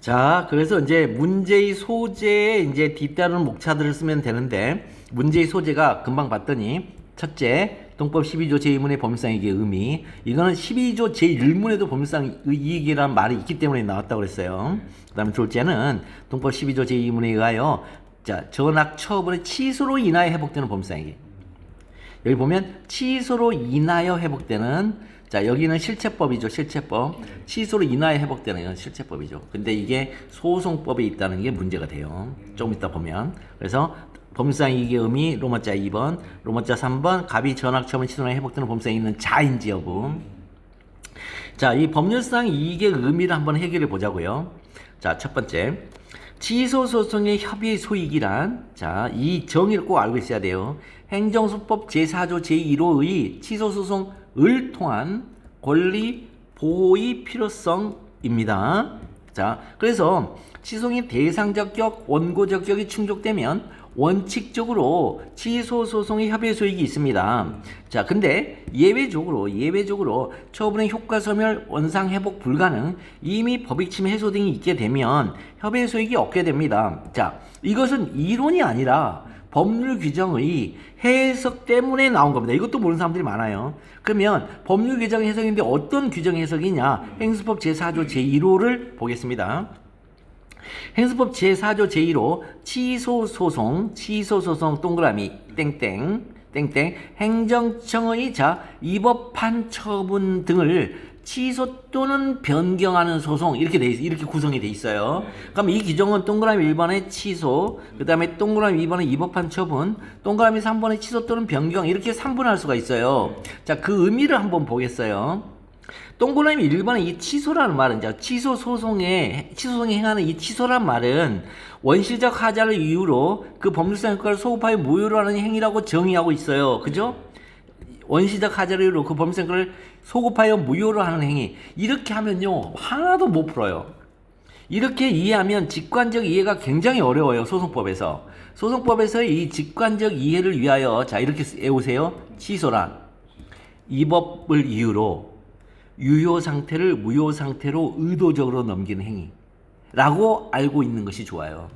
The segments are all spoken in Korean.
자, 그래서 이제 문제의 소재에 이제 뒤따르는 목차들을 쓰면 되는데, 문제의 소재가 금방 봤더니, 첫째, 동법 12조 제2문의 법률상이익의 의미. 이거는 12조 제1문에도 법률상이익이라는 말이 있기 때문에 나왔다고 그랬어요. 그 다음에 둘째는 동법 12조 제2문에 의하여, 자, 전학 처분의 취소로 인하여 회복되는 법률상이익. 여기 보면 취소로 인하여 회복되는, 자, 여기는 실체법이죠. 실체법. 취소로 인하여 회복되는 건 실체법이죠. 근데 이게 소송법에 있다는 게 문제가 돼요. 조금 이따 보면. 그래서 법률상 이익의 의미 로마자 2번, 로마자 3번 갑이 전학 처분 취소로 회복되는 법률상 있는 자인지 여부. 자, 이 법률상 이익의 의미를 한번 해결해 보자고요. 자, 첫 번째. 취소소송의 협의의 소익이란, 자, 이 정의를 꼭 알고 있어야 돼요. 행정소법 제4조 제1호의 취소소송을 통한 권리 보호의 필요성입니다. 자, 그래서 취소의 대상적 격, 원고적 격이 충족되면 원칙적으로 취소소송의 협의 소익이 있습니다. 자, 근데 예외적으로 처분의 효과 소멸, 원상 회복 불가능, 이미 법익침 해소 등이 있게 되면 협의 소익이 없게 됩니다. 자, 이것은 이론이 아니라 법률 규정의 해석 때문에 나온 겁니다. 이것도 모르는 사람들이 많아요. 그러면 법률 규정 해석인데 어떤 규정 해석이냐? 행수법 제4조 제1호를 보겠습니다. 행수법 제4조 제1호 취소소송 동그라미 땡땡 행정청의 자 위법한 처분 등을 취소 또는 변경하는 소송 이렇게 구성이 돼 있어요. 그럼 이 규정은 동그라미 1번의 취소, 그 다음에 동그라미 2번의 위법한 처분, 동그라미 3번의 취소 또는 변경 이렇게 3분할 수가 있어요. 자, 그 의미를 한번 보겠어요. 동그라미 1번의 이 취소라는 말은, 자, 취소소송에 행하는 이 취소란 말은 원시적 하자를 이유로 그 법률상 효과를 소급하여 무효로 하는 행위라고 정의하고 있어요. 그죠? 원시적 하자를 이유로 그 법률상 효과를 소급하여 무효로 하는 행위. 이렇게 하면요, 하나도 못 풀어요. 이렇게 이해하면 직관적 이해가 굉장히 어려워요. 소송법에서. 소송법에서의 이 직관적 이해를 위하여, 자, 이렇게 외우세요. 취소란 이 법을 이유로 유효 상태를 무효 상태로 의도적으로 넘기는 행위라고 알고 있는 것이 좋아요.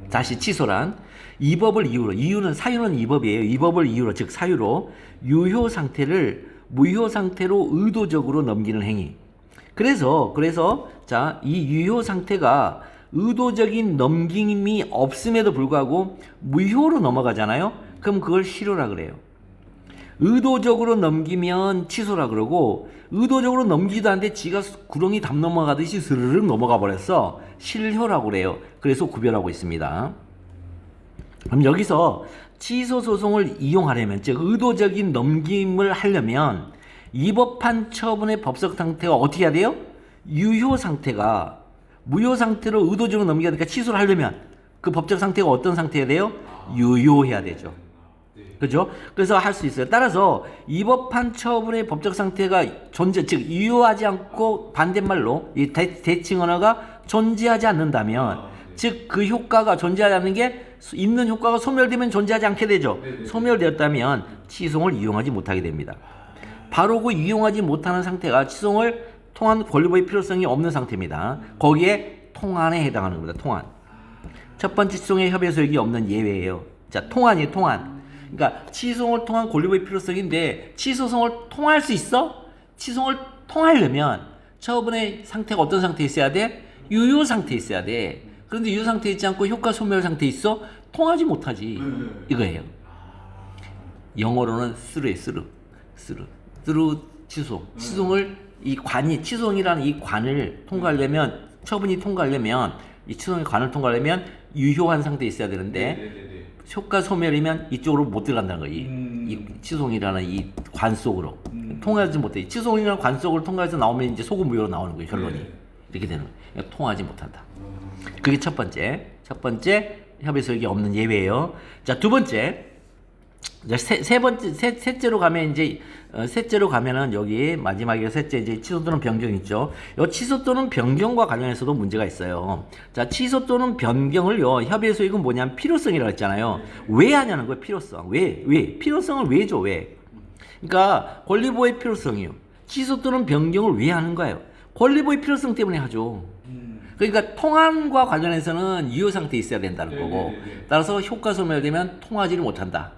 다시 취소란 이 법을 이유로, 사유는 이 법이에요. 이 법을 이유로, 즉 사유로 유효 상태를 무효 상태로 의도적으로 넘기는 행위. 그래서 자, 이 유효 상태가 의도적인 넘김이 없음에도 불구하고 무효로 넘어가잖아요. 그럼 그걸 실효라 그래요. 의도적으로 넘기면 취소라 그러고, 의도적으로 넘기도 않는데 지가 구렁이 담 넘어가듯이 스르륵 넘어가 버렸어. 실효라고 그래요. 그래서 구별하고 있습니다. 그럼 여기서 취소 소송을 이용하려면, 즉 의도적인 넘김을 하려면 위법한 처분의 법적 상태가 어떻게 해야 돼요? 유효 상태가 무효 상태로 의도적으로 넘겨야 되니까 취소를 하려면 그 법적 상태가 어떤 상태여야 돼요? 유효해야 되죠. 그죠? 그래서 할 수 있어요. 따라서 위법한 처분의 법적 상태가 즉 유효하지 않고 반대말로 이 대칭 언어가 존재하지 않는다면, 즉 그 효과가 존재하지 않는 게 있는 효과가 소멸되면 존재하지 않게 되죠. 소멸되었다면 취소를 이용하지 못하게 됩니다. 바로 그 이용하지 못하는 상태가 취소를 통한 권리보호 필요성이 없는 상태입니다. 거기에 통한에 해당하는 겁니다. 통한. 첫 번째 취소의 협의 소익이 없는 예외예요. 자, 통한이에요. 통한. 그러니까 취소를 통한 권리보호 필요성인데 취소성을 통할 수 있어? 취소를 통하려면 처분의 상태가 어떤 상태에 있어야 돼? 유효 상태에 있어야 돼. 그런데 유효 상태에 있지 않고 효과 소멸 상태에 있어? 통하지 못하지. 이거예요. 영어로는 through예요. through 취소. 취소를 이 관이, 취소이라는 이 관을 통과하려면, 처분이 통과하려면, 이 취소의 관을 통과하려면 유효한 상태에 있어야 되는데 효과 소멸이면 이쪽으로 못 들어간다는 거예요. 이 취소이라는 이 관 속으로 통하지 못해. 취소이라는 관 속으로 통과해서 나오면 이제 소급 무효로 나오는 거예요. 결론이. 이렇게 되는 거예요. 그러니까 통하지 못한다. 그게 첫 번째 협의 소익이 없는 예외예요. 자, 두 번째, 셋째로 가면 이제 셋째로 가면은 여기 마지막에 셋째 이제 취소 또는 변경 있죠. 이 취소 또는 변경과 관련해서도 문제가 있어요. 자, 취소 또는 변경을요, 협의 소익은 뭐냐면 필요성이라고 했잖아요. 왜 하냐는 거예요. 필요성. 왜 필요성을 왜 줘? 왜? 그러니까 권리보호의 필요성이요. 취소 또는 변경을 왜 하는 거예요? 권리보호의 필요성 때문에 하죠. 그러니까 통한과 관련해서는 유효 상태에 있어야 된다는 거고, 따라서 효과 소멸되면 통하지를 못한다.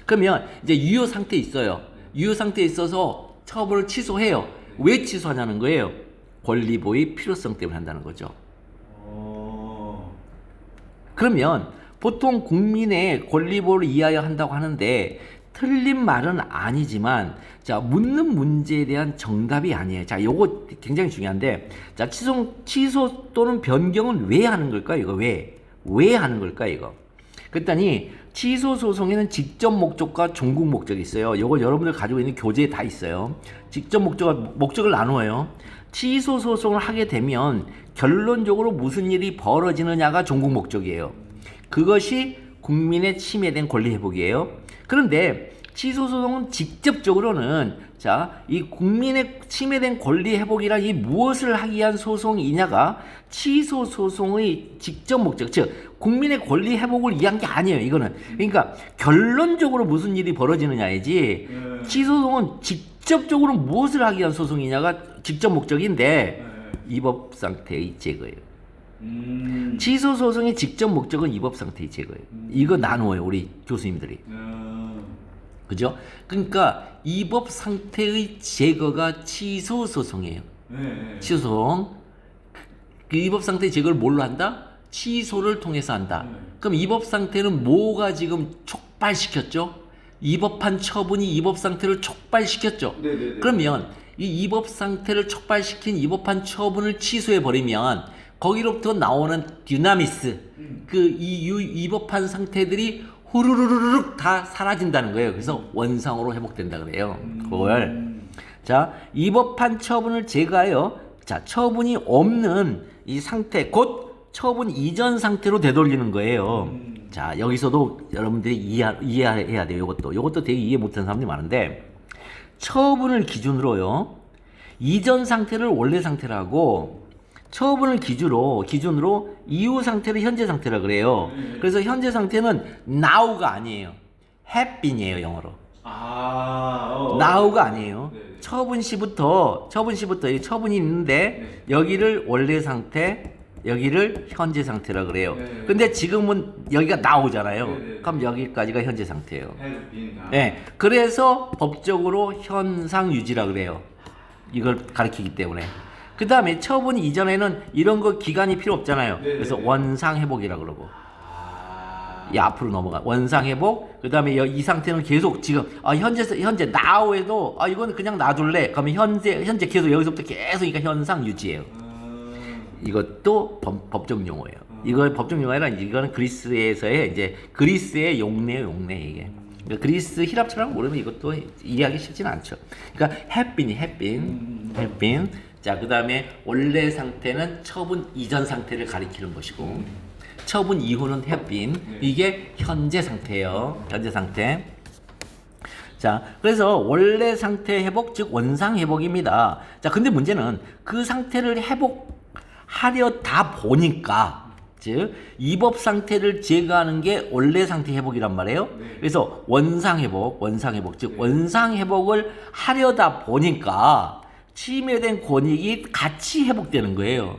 그러면 이제 유효 상태에 있어요. 유효 상태에 있어서 처벌을 취소해요. 왜 취소하냐는 거예요. 권리 보호의 필요성 때문에 한다는 거죠. 그러면 보통 국민의 권리 보호를 이해하여 한다고 하는데 틀린 말은 아니지만, 자, 묻는 문제에 대한 정답이 아니에요. 자, 요거 굉장히 중요한데, 자, 취소 또는 변경은 왜 하는 걸까? 이거 왜 하는 걸까? 이거. 그랬더니 취소 소송에는 직접 목적과 종국 목적이 있어요. 요거 여러분들 가지고 있는 교재에 다 있어요. 직접 목적을 나누어요. 취소 소송을 하게 되면 결론적으로 무슨 일이 벌어지느냐가 종국 목적이에요. 그것이 국민의 침해된 권리 회복이에요. 그런데 취소 소송은 직접적으로는, 자, 이 국민의 침해된 권리 회복이라 이 무엇을 하기 위한 소송이냐가 취소 소송의 직접 목적, 즉 국민의 권리 회복을 위한 게 아니에요. 이거는 그러니까 결론적으로 무슨 일이 벌어지느냐이지, 취소 소송은 직접적으로 무엇을 하기 위한 소송이냐가 직접 목적인데 위법 상태의 제거예요. 취소 소송의 직접 목적은 위법 상태의 제거예요. 이거 나누어요, 우리 교수님들이. 그죠? 그러니까 위법 상태의 제거가 취소 소송이에요. 취소 소송. 그 위법 상태의 제거를 뭘로 한다? 취소를 통해서 한다. 그럼 위법 상태는 뭐가 지금 촉발시켰죠? 위법한 처분이 위법 상태를 촉발시켰죠. 그러면 이 위법 상태를 촉발시킨 위법한 처분을 취소해 버리면 거기로부터 나오는 듀나미스, 그 이 위법한 상태들이 후루루루룩 다 사라진다는 거예요. 그래서 원상으로 회복된다 그래요. 그걸. 자, 위법한 처분을 제거하여, 자, 처분이 없는 이 상태, 곧 처분 이전 상태로 되돌리는 거예요. 자, 여기서도 여러분들이 이해해야 돼요. 요것도 되게 이해 못하는 사람들이 많은데, 처분을 기준으로요, 이전 상태를 원래 상태라고, 처분을 기준으로 이후 상태를 현재 상태라 그래요. 그래서 현재 상태는 now가 아니에요. have been이에요, 영어로. now가 아니에요. 처분 시부터 처분이 있는데 여기를 원래 상태, 여기를 현재 상태라 그래요. 근데 지금은 여기가 now잖아요. 그럼 여기까지가 현재 상태예요. 네, 그래서 법적으로 현상 유지라 그래요. 이걸 가리키기 때문에. 그 다음에 처분 이전에는 이런 거 기간이 필요 없잖아요. 그래서 원상 회복이라 그러고. 앞으로 넘어가. 원상 회복. 그 다음에 이 상태는 계속 지금 현재 now에도 이거는 그냥 놔둘래. 그러면 현재 계속 여기서부터 계속, 그러니까 현상 유지예요. 이것도 법적 용어예요. 이거 법적 용어가 아니라 이거는 그리스에서의 이제 그리스의 용례예요, 이게. 그러니까 그리스 히랍처럼 모르면 이것도 이해하기 쉽지는 않죠. 그러니까 have been. 자, 그 다음에 원래 상태는 처분 이전 상태를 가리키는 것이고, 처분 이후는 have been. 이게 현재 상태예요. 현재 상태. 자, 그래서 원래 상태 회복, 즉 원상 회복입니다. 자, 근데 문제는 그 상태를 회복하려다 보니까, 즉 위법 상태를 제거하는 게 원래 상태 회복이란 말이에요. 그래서 원상 회복, 즉 원상 회복을 하려다 보니까 침해된 권익이 같이 회복되는 거예요.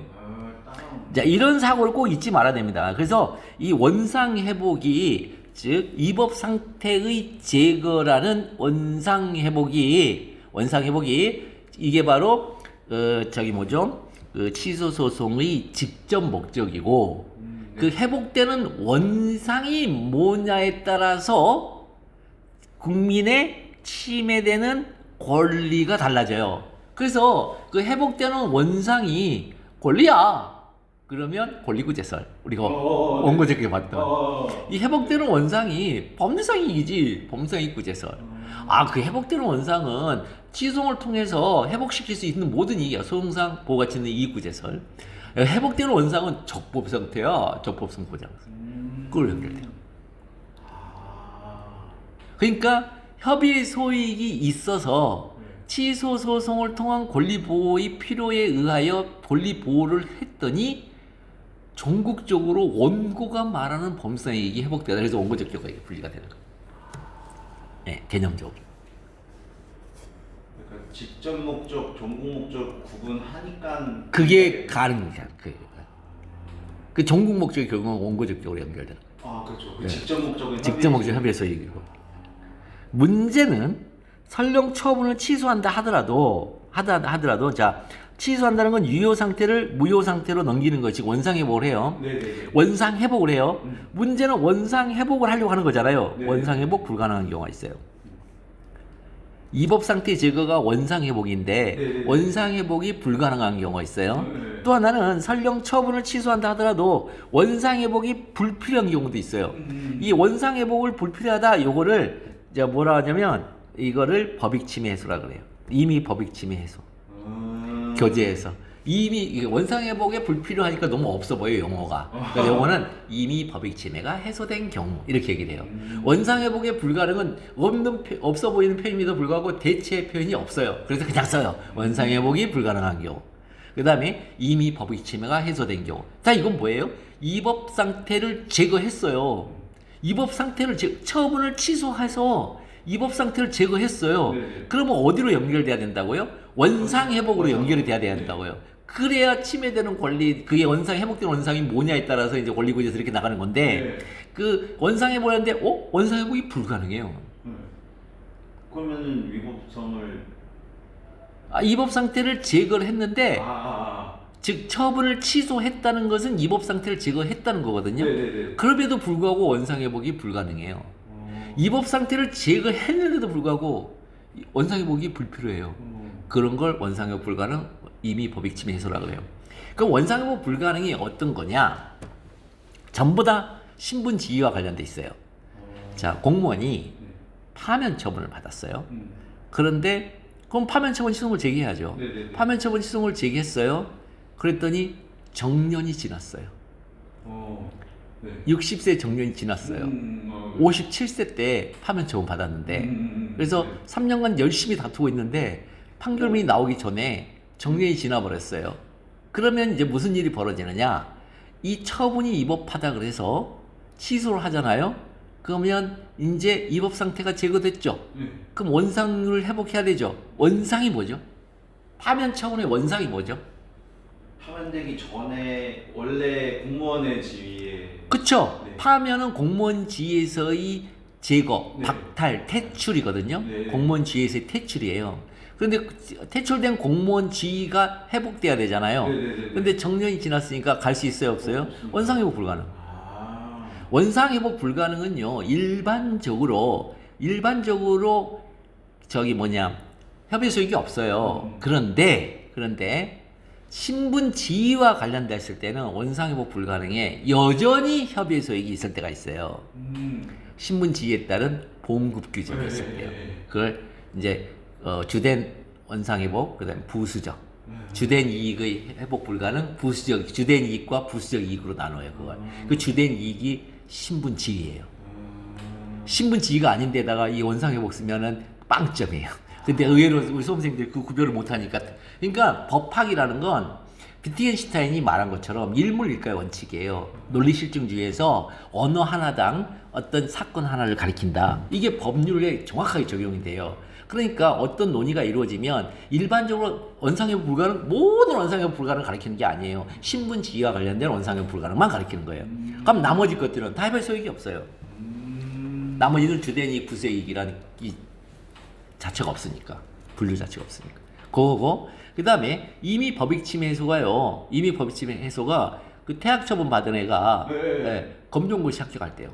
자, 이런 사고를 꼭 잊지 말아야 됩니다. 그래서 이 원상 회복이, 즉 위법 상태의 제거라는 원상 회복이 이게 바로 그 취소 소송의 직접 목적이고, 그 회복되는 원상이 뭐냐에 따라서 국민의 침해되는 권리가 달라져요. 그래서 그 회복되는 원상이 권리야. 그러면 권리구제설. 우리가 원고적에 봤던 이 회복되는 원상이 법률상 이익이지 법률상 이익구제설. 그 회복되는 원상은 취소를 통해서 회복시킬 수 있는 모든 이익이야. 소송상 보호가치 있는 이익구제설. 회복되는 원상은 적법 상태야. 적법성 보장서. 그걸 연결돼요. 그러니까 협의 소익이 있어서 취소 소송을 통한 권리 보호의 필요에 의하여 권리 보호를 했더니 전국적으로 원고가 말하는 법률상 이익이 회복되다. 그래서 원고적 효과가 분리가 되는 거예요. 네, 개념적으로. 그러니까 직접 목적, 전공 목적 구분하니까 그게 가능해요. 그 전국 목적의 경우는 원고적으로 연결되는 거예요. 아 그렇죠. 그 네. 직접 목적은 직접 목적 협의해서 얘기고. 문제는 설령 처분을 취소한다 하더라도 자 취소한다는 건 유효 상태를 무효 상태로 넘기는 것이 원상 회복을 해요. 네네. 원상 회복을 해요. 문제는 원상 회복을 하려고 하는 거잖아요. 네. 원상 회복 불가능한 경우가 있어요. 이법 상태 제거가 원상 회복인데 네. 원상 회복이 불가능한 경우가 있어요. 네. 또 하나는 설령 처분을 취소한다 하더라도 원상 회복이 불필요한 경우도 있어요. 이 원상 회복을 불필요하다 요거를 이제 뭐라 하냐면 이거를 법익 침해 해소라 그래요. 이미 법익 침해 해소. 교재에서 이미 이게 원상 회복에 불필요하니까 너무 없어 보여요 용어가. 그러니까 용어는 이미 법익 침해가 해소된 경우 이렇게 얘기를 해요. 원상 회복의 불가능은 없어 보이는 표현임에도 불구하고 대체 표현이 없어요. 그래서 그냥 써요. 원상 회복이 불가능한 경우. 그 다음에 이미 법익 침해가 해소된 경우. 자 이건 뭐예요? 이법 상태를 제거했어요. 이법 상태를 처분을 취소해서 이법 상태를 제거했어요. 네. 그러면 어디로 연결돼야 된다고요? 원상 회복으로 연결이 돼야 된다고요. 그래야 침해되는 권리, 그게 원상 회복된 원상이 뭐냐에 따라서 이제 권리 구제에서 이렇게 나가는 건데, 네. 그 원상 회복하는데, 원상 회복이 불가능해요. 그러면은 위법성을 이법 상태를 제거를 했는데, 아. 즉 처분을 취소했다는 것은 이법 상태를 제거했다는 거거든요. 네네네. 그럼에도 불구하고 원상 회복이 불가능해요. 이법 상태를 제거했는데도 불구하고 원상 회복이 불필요해요. 그런 걸 원상 회복 불가능, 이미 법익 침해 해소라고 해요. 그럼 원상 회복 불가능이 어떤 거냐? 전부 다 신분 지위와 관련돼 있어요. 자, 공무원이 파면 처분을 받았어요. 그런데 그럼 파면 처분 시송을 제기해야죠. 네네네. 파면 처분 시송을 제기했어요. 그랬더니 정년이 지났어요. 네. 60세 정년이 지났어요. 57세 때 파면 처분 받았는데 그래서 3년간 열심히 다투고 있는데 판결문이 나오기 전에 정년이 지나버렸어요. 그러면 이제 무슨 일이 벌어지느냐? 이 처분이 위법하다 그래서 취소를 하잖아요. 그러면 이제 위법 상태가 제거됐죠. 그럼 원상을 회복해야 되죠. 원상이 뭐죠? 파면 처분의 원상이 뭐죠? 파면되기 전에 원래 공무원의 지위에 그쵸? 네. 파면은 공무원 지위에서의 제거, 네. 박탈, 퇴출이거든요. 네. 공무원 지위에서의 퇴출이에요. 그런데 퇴출된 공무원 지위가 회복돼야 되잖아요. 네네네. 근데 정년이 지났으니까 갈 수 있어요, 없어요? 원상 회복 불가능. 아. 원상 회복 불가능은요. 일반적으로 저기 협의 소익이 없어요. 그런데 신분 지위와 관련됐을 때는 원상 회복 불가능에 여전히 협의 소익이 있을 때가 있어요. 신분 지위에 따른 보험급 규정이 있을 때요. 그걸 이제 주된 원상 회복, 그다음에 부수적. 주된 이익의 회복 불가능, 부수적 주된 이익과 부수적 이익으로 나눠요. 그걸. 그 주된 이익이 신분 지위예요. 신분 지위가 아닌데다가 이 원상 회복 쓰면은 빵점이에요. 근데 의외로 우리 수험생들이 그 구별을 못하니까. 그러니까 법학이라는 건 비트겐슈타인이 말한 것처럼 일물일가의 원칙이에요. 논리실증주의에서 언어 하나당 어떤 사건 하나를 가리킨다. 이게 법률에 정확하게 적용이 돼요. 그러니까 어떤 논의가 이루어지면 일반적으로 원상회복 불가능, 모든 원상회복 불가능을 가리키는 게 아니에요. 신분 지위와 관련된 원상회복 불가능만 가리키는 거예요. 그럼 나머지 것들은 다 해볼 소용이 없어요. 나머지는 주된이익, 부수이익이라는 이 자체가 없으니까. 분류 자체가 없으니까. 그거고, 그 다음에 이미 법익 침해 해소가요. 이미 법익 침해 해소가 그 퇴학 처분 받은 애가 검정고시 합격할 때요.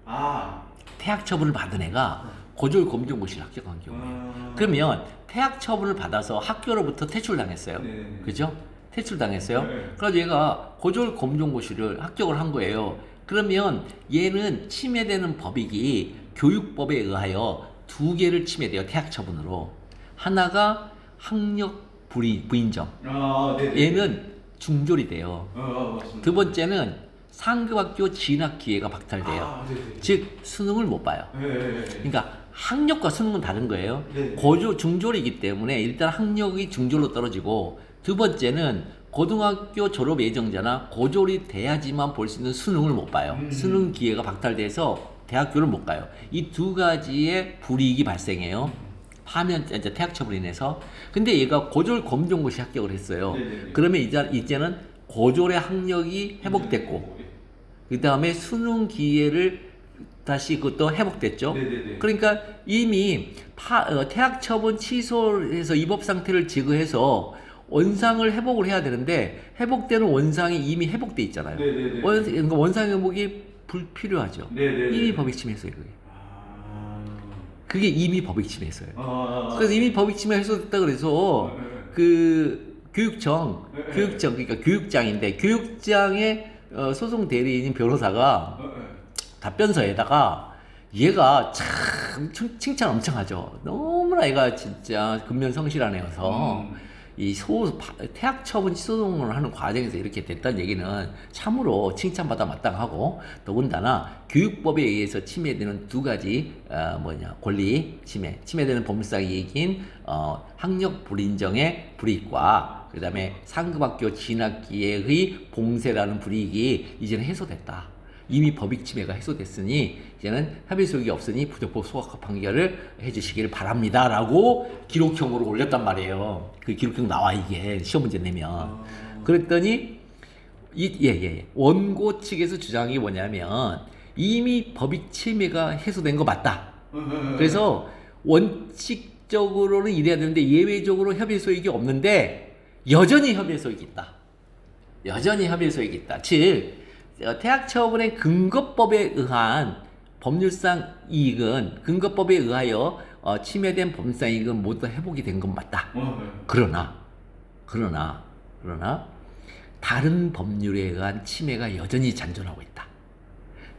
아. 퇴학 처분을 받은 애가 고졸 검정고시를 합격한 경우에요. 그러면 퇴학 처분을 받아서 학교로부터 퇴출당했어요. 네. 그죠? 퇴출당했어요. 네. 그래서 얘가 고졸 검정고시를 합격을 한 거예요. 그러면 얘는 침해되는 법익이 교육법에 의하여 두 개를 침해돼요. 퇴학 처분으로. 하나가 학력 부인정. 아, 네. 얘는 중졸이 돼요. 맞습니다. 두 번째는 상급학교 진학 기회가 박탈돼요. 아, 네. 즉 수능을 못 봐요. 네. 그러니까 학력과 수능은 다른 거예요. 네. 중졸이기 때문에 일단 학력이 중졸로 떨어지고 두 번째는 고등학교 졸업 예정자나 고졸이 돼야지만 볼 수 있는 수능을 못 봐요. 수능 기회가 박탈돼서 대학교를 못 가요. 이 두 가지의 불이익이 발생해요. 파면 이제 태학 처분으로 인해서. 근데 얘가 고졸 검정고시 합격을 했어요. 네네네. 그러면 이제는 고졸의 학력이 회복됐고 그 다음에 수능 기회를 다시 그것도 회복됐죠. 네네네. 그러니까 이미 태학 처분 취소해서 위법 상태를 제거해서 원상을 회복을 해야 되는데 회복되는 원상이 이미 회복돼 있잖아요. 네네네. 그러니까 원상 회복이 불필요하죠. 네네네. 이미 법익 침해했어요. 그게. 아. 그게 이미 법익 침해했어요. 아. 그래서 이미 법익 침해 해소됐다 그래서 그 교육청 그러니까 교육장인데 교육장의 소송 대리인인 변호사가 답변서에다가 얘가 참 칭찬 엄청 하죠. 너무나 얘가 진짜 근면성실한 애여서 이 태학 처분 소송을 하는 과정에서 이렇게 됐다는 얘기는 참으로 칭찬받아 마땅하고 더군다나 교육법에 의해서 침해되는 두 가지 권리 침해되는 법률상 이익인 학력 불인정의 불이익과 그다음에 상급학교 진학기회의 봉쇄라는 불이익이 이제는 해소됐다. 이미 법익 침해가 해소됐으니 이제는 합의 소용이 없으니 부적법 소각화 판결을 해주시기를 바랍니다라고 기록형으로 올렸단 말이에요. 그 기록형 나와 이게 시험 문제 내면. 그랬더니 원고 측에서 주장이 뭐냐면 이미 법익 침해가 해소된 거 맞다. 그래서 원칙적으로는 이래야 되는데 예외적으로 협의 소익이 없는데 여전히 협의 소익이 있다. 여전히 협의 소익이 있다. 즉 태학 처분의 근거법에 의한 법률상 이익은 근거법에 의하여 침해된 법률상 이익은 모두 회복이 된 건 맞다. 그러나 다른 법률에 의한 침해가 여전히 잔존하고 있다.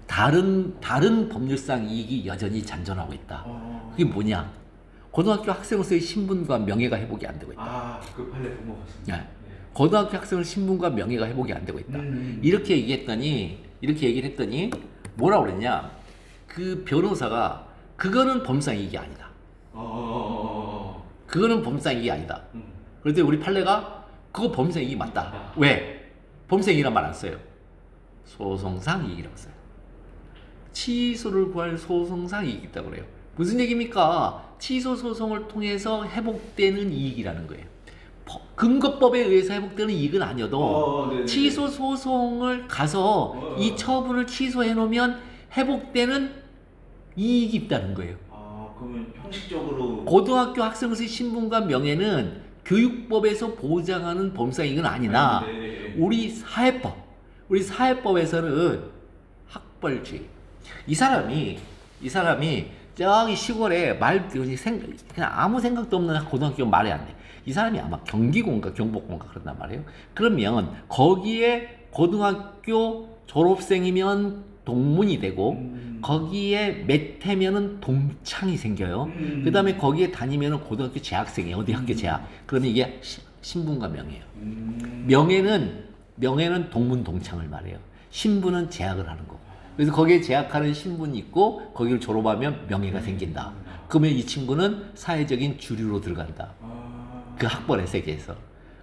다른 법률상 이익이 여전히 잔존하고 있다. 그게 뭐냐? 고등학교 학생으로서의 신분과 명예가 회복이 안 되고 있다. 아, 그 판례 본것 같습니다. 네. 고등학교 학생의 신분과 명예가 회복이 안 되고 있다. 이렇게 얘기를 했더니 뭐라고 그랬냐? 그 변호사가 그거는 법상 이익이 아니다. 그거는 법상 이익이 아니다. 그런데 우리 판례가 그거 법상 이익이 맞다. 왜? 법상 이익이란 말 안 써요. 소송상 이익이라고 써요. 취소를 구할 소송상 이익이 있다고 그래요. 무슨 얘기입니까? 취소 소송을 통해서 회복되는 이익이라는 거예요. 근거법에 의해서 회복되는 이익은 아니어도 취소 소송을 가서 이 처분을 취소해 놓으면 회복되는 이익이 있다는 거예요. 아, 그러면 형식적으로 고등학교 학생으로서의 신분과 명예는 교육법에서 보장하는 법상 이익은 아니나 우리 사회법에서는 학벌주의. 이 사람이 저기 시골에 그냥 아무 생각도 없는 고등학교 말이 안 돼. 이 사람이 아마 경기고인가 경복고인가 그런단 말이에요. 그러면 거기에 고등학교 졸업생이면 동문이 되고 거기에 몇 해면은 동창이 생겨요. 그 다음에 거기에 다니면은 고등학교 재학생이에요. 어디 학교 재학. 그러면 이게 신분과 명예예요. 명예는 동문 동창을 말해요. 신분은 재학을 하는 거. 그래서 거기에 재학하는 신분이 있고 거기를 졸업하면 명예가 생긴다. 그러면 이 친구는 사회적인 주류로 들어간다. 그 학벌의 세계에서.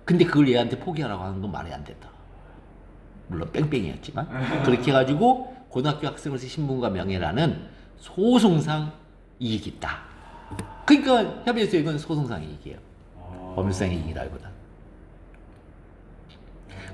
근데 그걸 얘한테 포기하라고 하는 건 말이 안 된다. 물론 뺑뺑이였지만 그렇게 해가지고 고등학교 학생으로서 신분과 명예라는 소송상 이익이 있다. 그러니까 협의의 수익은 소송상 이익이에요. 법률상 이익이라기보다.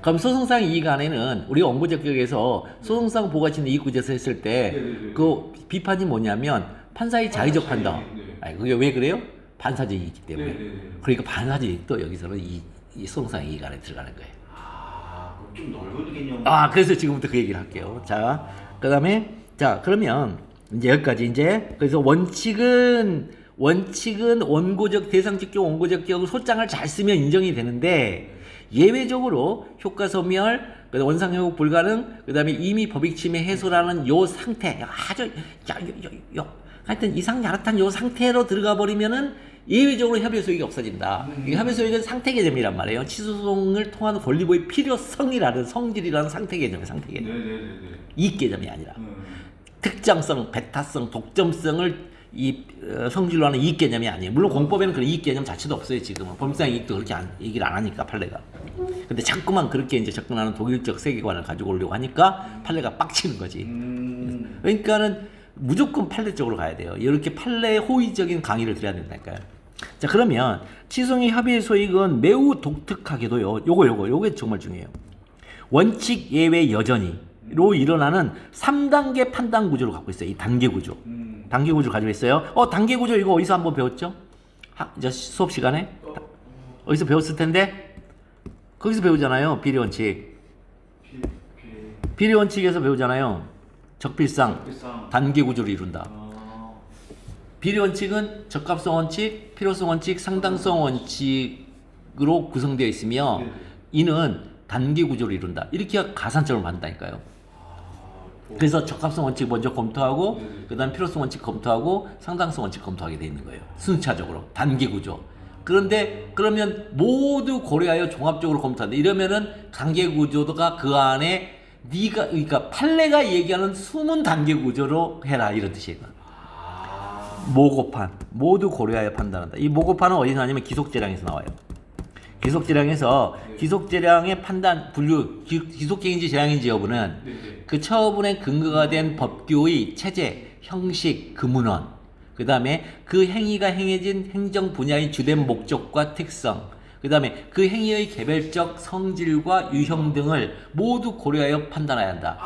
그럼 소송상 이익 안에는 우리가 원고적격에서 소송상 부가치는 이익구제서 했을 때 그 비판이 뭐냐면 판사의 자의적 판단. 아니, 그게 왜 그래요? 반사적 이익이기 때문에. 그러니까 반사적 이익도 여기서는 이 소송상 이익 안에 들어가는 거예요. 아, 좀 넓은 개념. 아, 그래서 지금부터 그 얘기를 할게요. 자, 그다음에 그러면 이제 여기까지 이제 그래서 원칙은 원고적 대상적 격 원고적 격 소장을 잘 쓰면 인정이 되는데 예외적으로 효과 소멸, 원상 회복 불가능, 그다음에 이미 법익 침해 해소라는 요 상태 아주 하여튼 이상 야릇한 요 상태로 들어가 버리면은 예외적으로 협의 소익이 없어진다. 이 협의 소익은 상태 개념이란 말이에요. 취소 소송을 통한 권리보의 필요성이라는 성질이라는 상태 개념이에요. 상태 개념. 이익 개념이 아니라 특정성, 배타성, 독점성을 이 성질로 하는 이익 개념이 아니에요. 물론 공법에는 그런 이익 개념 자체도 없어요. 지금은 법률상 이익도 그렇게 얘기를 안 하니까 판례가. 근데 자꾸만 그렇게 이제 접근하는 독일적 세계관을 가지고 오려고 하니까 판례가 빡치는 거지. 그러니까는 무조건 판례 쪽으로 가야 돼요. 이렇게 판례 호의적인 강의를 드려야 된다니까요. 자, 그러면 취소행위 합의의 소익은 매우 독특하게도요. 요게 정말 중요해요. 원칙 예외 여전히로 일어나는 3단계 판단 구조를 갖고 있어요. 이 단계 구조. 단계 구조를 가지고 있어요. 단계 구조 이거 어디서 한번 배웠죠? 저 수업 시간에? 어디서 배웠을 텐데? 거기서 배우잖아요. 비례 원칙. 비례 원칙에서 배우잖아요. 적필상 단계 구조를 이룬다. 비례 원칙은 적합성 원칙, 필요성 원칙, 상당성 원칙으로 구성되어 있으며 이는 단계 구조를 이룬다. 이렇게 가산점을 받는다니까요. 그래서 적합성 원칙 먼저 검토하고 그다음 필요성 원칙 검토하고 상당성 원칙 검토하게 돼 있는 거예요. 순차적으로 단계 구조. 그런데 그러면 모두 고려하여 종합적으로 검토한다. 이러면은 단계 구조가 그 안에 그러니까 판례가 얘기하는 숨은 단계 구조로 해라 이런 뜻이에요. 모고판 모두 고려하여 판단한다. 이 모고판은 어디서 나냐면 기속재량에서 나와요. 기속재량에서 기속재량의 판단 분류 기속행위인지 재량인지 여부는 그 처분의 근거가 된 법규의 체제, 형식, 그 문헌, 그 다음에 그 행위가 행해진 행정 분야의 주된 목적과 특성, 그 다음에 그 행위의 개별적 성질과 유형 등을 모두 고려하여 판단해야 한다.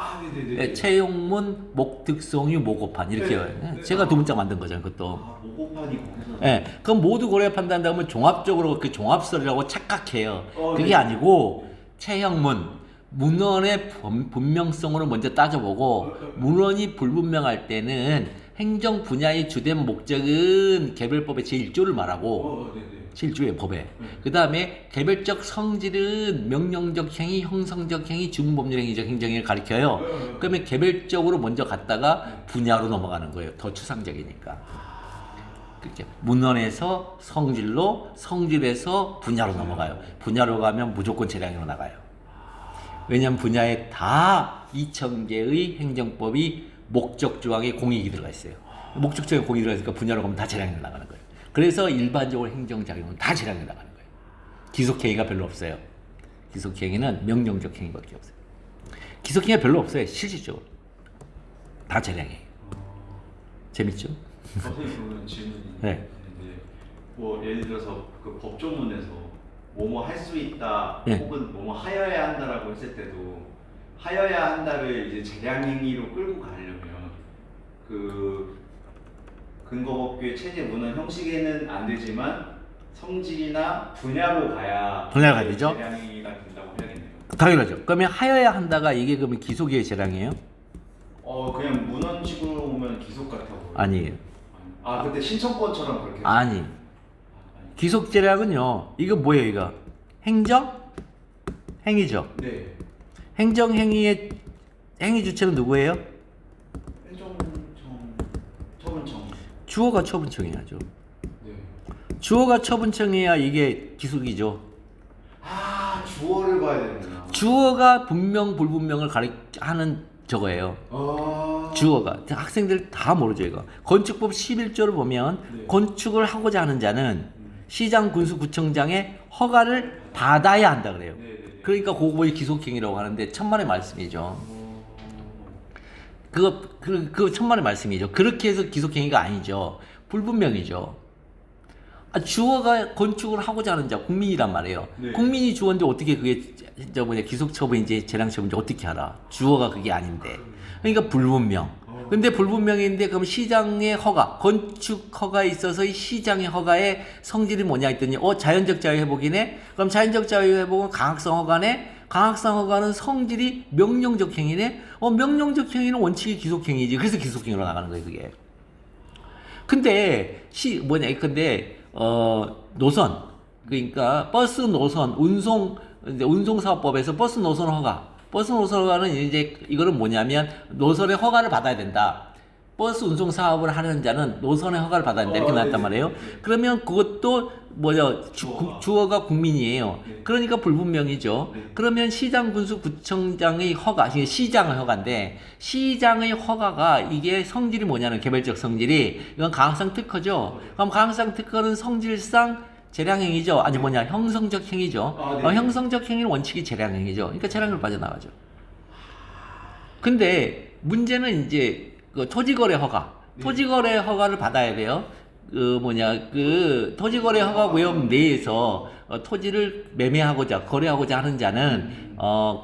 채용문, 목특성유, 모고판 이렇게 제가 두 문자 만든 거죠. 그것도. 모고판이 거기서. 네, 그럼 모두 고려해 판단한다 하면 종합적으로 그 종합설이라고 착각해요. 그게 아니고 체형문, 문헌의 분명성으로 먼저 따져보고 문헌이 불분명할 때는 행정 분야의 주된 목적은 개별법의 제1조를 말하고 제1조의 법에 그 다음에 개별적 성질은 명령적 행위, 형성적 행위, 준법률 행위적 행정을 가리켜요. 그러면 개별적으로 먼저 갔다가 분야로 넘어가는 거예요. 더 추상적이니까. 그렇죠. 문헌에서 성질로, 성질에서 분야로 넘어가요. 분야로 가면 무조건 재량으로 나가요. 왜냐하면 분야에 다 2000개의 행정법이 목적 조항에 공익이 들어가 있어요. 목적 조항에 공익이 들어가 있으니까 분야로 가면 다 재량으로 나가는 거예요. 그래서 일반적으로 행정작용은 다 재량으로 나가는 거예요. 기속행위가 별로 없어요. 기속행위는 명령적 행위밖에 없어요. 기속행위가 별로 없어요. 실질적으로 다 재량이에요. 재밌죠? 선생님 질문이 네. 있는데 뭐 예를 들어서 그 법조문에서 뭐뭐 할 수 있다 네. 혹은 뭐뭐 하여야 한다라고 했을 때도 하여야 한다를 이제 재량행위로 끌고 가려면 그 근거법규의 체제 문헌 형식에는 안 되지만 성질이나 분야로 가야 되죠. 재량행위가 된다고 해야겠네요. 당연하죠. 그러면 하여야 한다가 이게 그러면 기속의 재량이에요? 그냥 문헌식으로 보면 기속 같아 보여요. 아니에요. 근데 신청권처럼 그렇게. 아니. 기속재량은요. 이거 뭐예요, 이거? 행정? 행위죠. 네. 행정행위의 행위 주체는 누구예요? 처분청. 주어가 처분청해야죠. 네. 주어가 처분청해야 이게 기속이죠. 주어를 봐야 되는구나. 주어가 분명 불분명을 하는 저거예요. 주어가 학생들 다 모르죠 이거. 건축법 11조를 보면 네. 건축을 하고자 하는 자는 시장, 군수, 구청장의 허가를 받아야 한다 그래요. 그러니까 그거의 기속행위라고 하는데 천만의 말씀이죠. 그거 천만의 말씀이죠. 그렇게 해서 기속행위가 아니죠. 불분명이죠. 주어가 건축을 하고자 하는 자 국민이란 말이에요. 네. 국민이 주어인데 어떻게 그게 기속처분인지 재량처분인지 어떻게 알아? 주어가 그게 아닌데. 그러니까 불분명. 근데 불분명인데 그럼 시장의 허가, 건축 허가에 있어서 시장의 허가의 성질이 뭐냐 했더니 자연적 자유 회복이네. 그럼 자연적 자유 회복은 강학성 허가네. 강학성 허가는 성질이 명령적 행위네. 명령적 행위는 원칙이 기속행위지. 그래서 기속행위로 나가는 거예요, 그게. 근데 노선, 그러니까 버스 노선 운송사업법에서 버스 노선 허가. 버스 노선 허가는 이제 이거는 뭐냐면 노선의 허가를 받아야 된다. 버스 운송 사업을 하는 자는 노선의 허가를 받아야 된다. 이렇게 나왔단 말이에요. 그러면 그것도 주어가 국민이에요. 그러니까 불분명이죠. 그러면 시장, 군수, 구청장의 허가, 시장의 허가인데 시장의 허가가 이게 성질이 뭐냐는 개별적 성질이 이건 강학상 특허죠. 그럼 강학상 특허는 성질상 재량행위죠. 아니 형성적 행위죠. 형성적 행위는 원칙이 재량행위죠. 그러니까 재량으로 빠져나가죠. 근데 문제는 이제 그 토지거래 허가. 토지거래 허가를 받아야 돼요. 토지거래 허가구역 내에서 토지를 매매하고자 거래하고자 하는 자는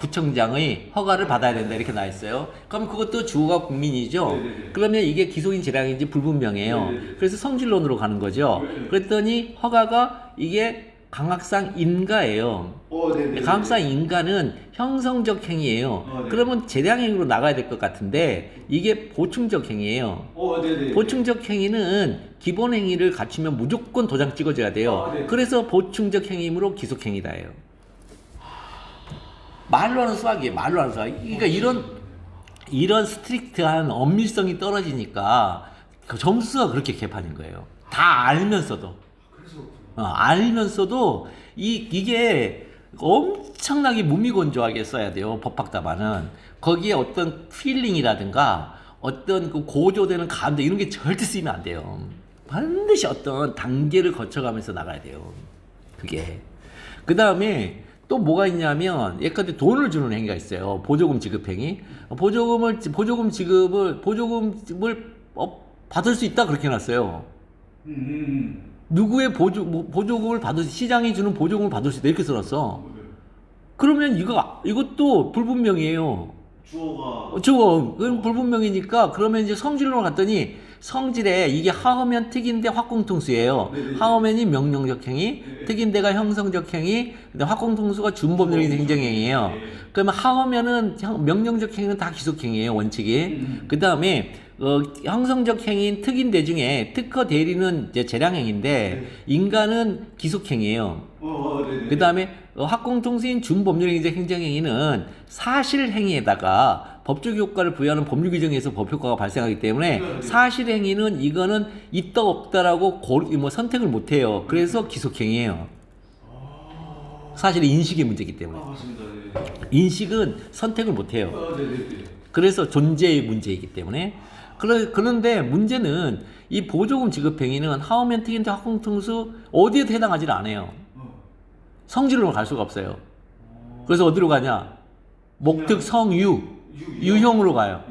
구청장의 허가를 받아야 된다 이렇게 나와 있어요. 그럼 그것도 주어가 국민이죠. 네네네. 그러면 이게 기소인 재량인지 불분명해요. 네네네. 그래서 성질론으로 가는 거죠. 네네. 그랬더니 허가가 이게 강학상 인가예요. 네네. 강학상 인가는 형성적 행위예요. 네. 그러면 재량행위로 나가야 될 것 같은데 이게 보충적 행위예요. 네네. 보충적 행위는 기본 행위를 갖추면 무조건 도장 찍어줘야 돼요. 네. 그래서 보충적 행위이므로 기속 행위다예요. 말로 하는 수학이에요. 말로 하는 수학. 그러니까 이런 스트릭트한 엄밀성이 떨어지니까 그 점수가 그렇게 개판인 거예요. 다 알면서도. 알면서도 이게 엄청나게 무미건조하게 써야 돼요. 법학답안은 거기에 어떤 필링이라든가 어떤 그 고조되는 감정 이런 게 절대 쓰이면 안 돼요. 반드시 어떤 단계를 거쳐가면서 나가야 돼요. 그게 그 다음에 또 뭐가 있냐면 예컨대 돈을 주는 행위가 있어요. 보조금 지급 행위. 보조금을 받을 수 있다 그렇게 해놨어요. 누구의 보조금을 시장이 주는 보조금을 받을 수 있다 이렇게 써놨어. 그러면 이것도 불분명해요. 그건 불분명이니까 그러면 이제 성질로 갔더니 성질에 이게 하으면 특인데 확공통수예요. 하으면이 명령적 행위, 특인데가 형성적 행위, 근데 확공통수가 준법률인 행정행위예요. 그러면 하으면은 명령적 행위는 다 기속행위예요, 원칙이. 그 다음에 형성적 행위인 특인대 중에 특허 대리는 이제 재량행위인데 인가는 기속행위예요. 그 다음에 합공통수인 준법률행위적 행정행위는 사실행위에다가 법적 효과를 부여하는 법률 규정에서 법효과가 발생하기 때문에 사실행위는 이거는 있다 없다라고 선택을 못해요. 그래서 기속행위예요. 사실은 인식의 문제이기 때문에. 인식은 선택을 못해요. 그래서 존재의 문제이기 때문에. 그런데 문제는 이 보조금 지급 행위는 하우면 특인데 합공통수 어디에도 해당하지 않아요. 성질로 갈 수가 없어요. 그래서 어디로 가냐? 목특 성유 유형으로 가요.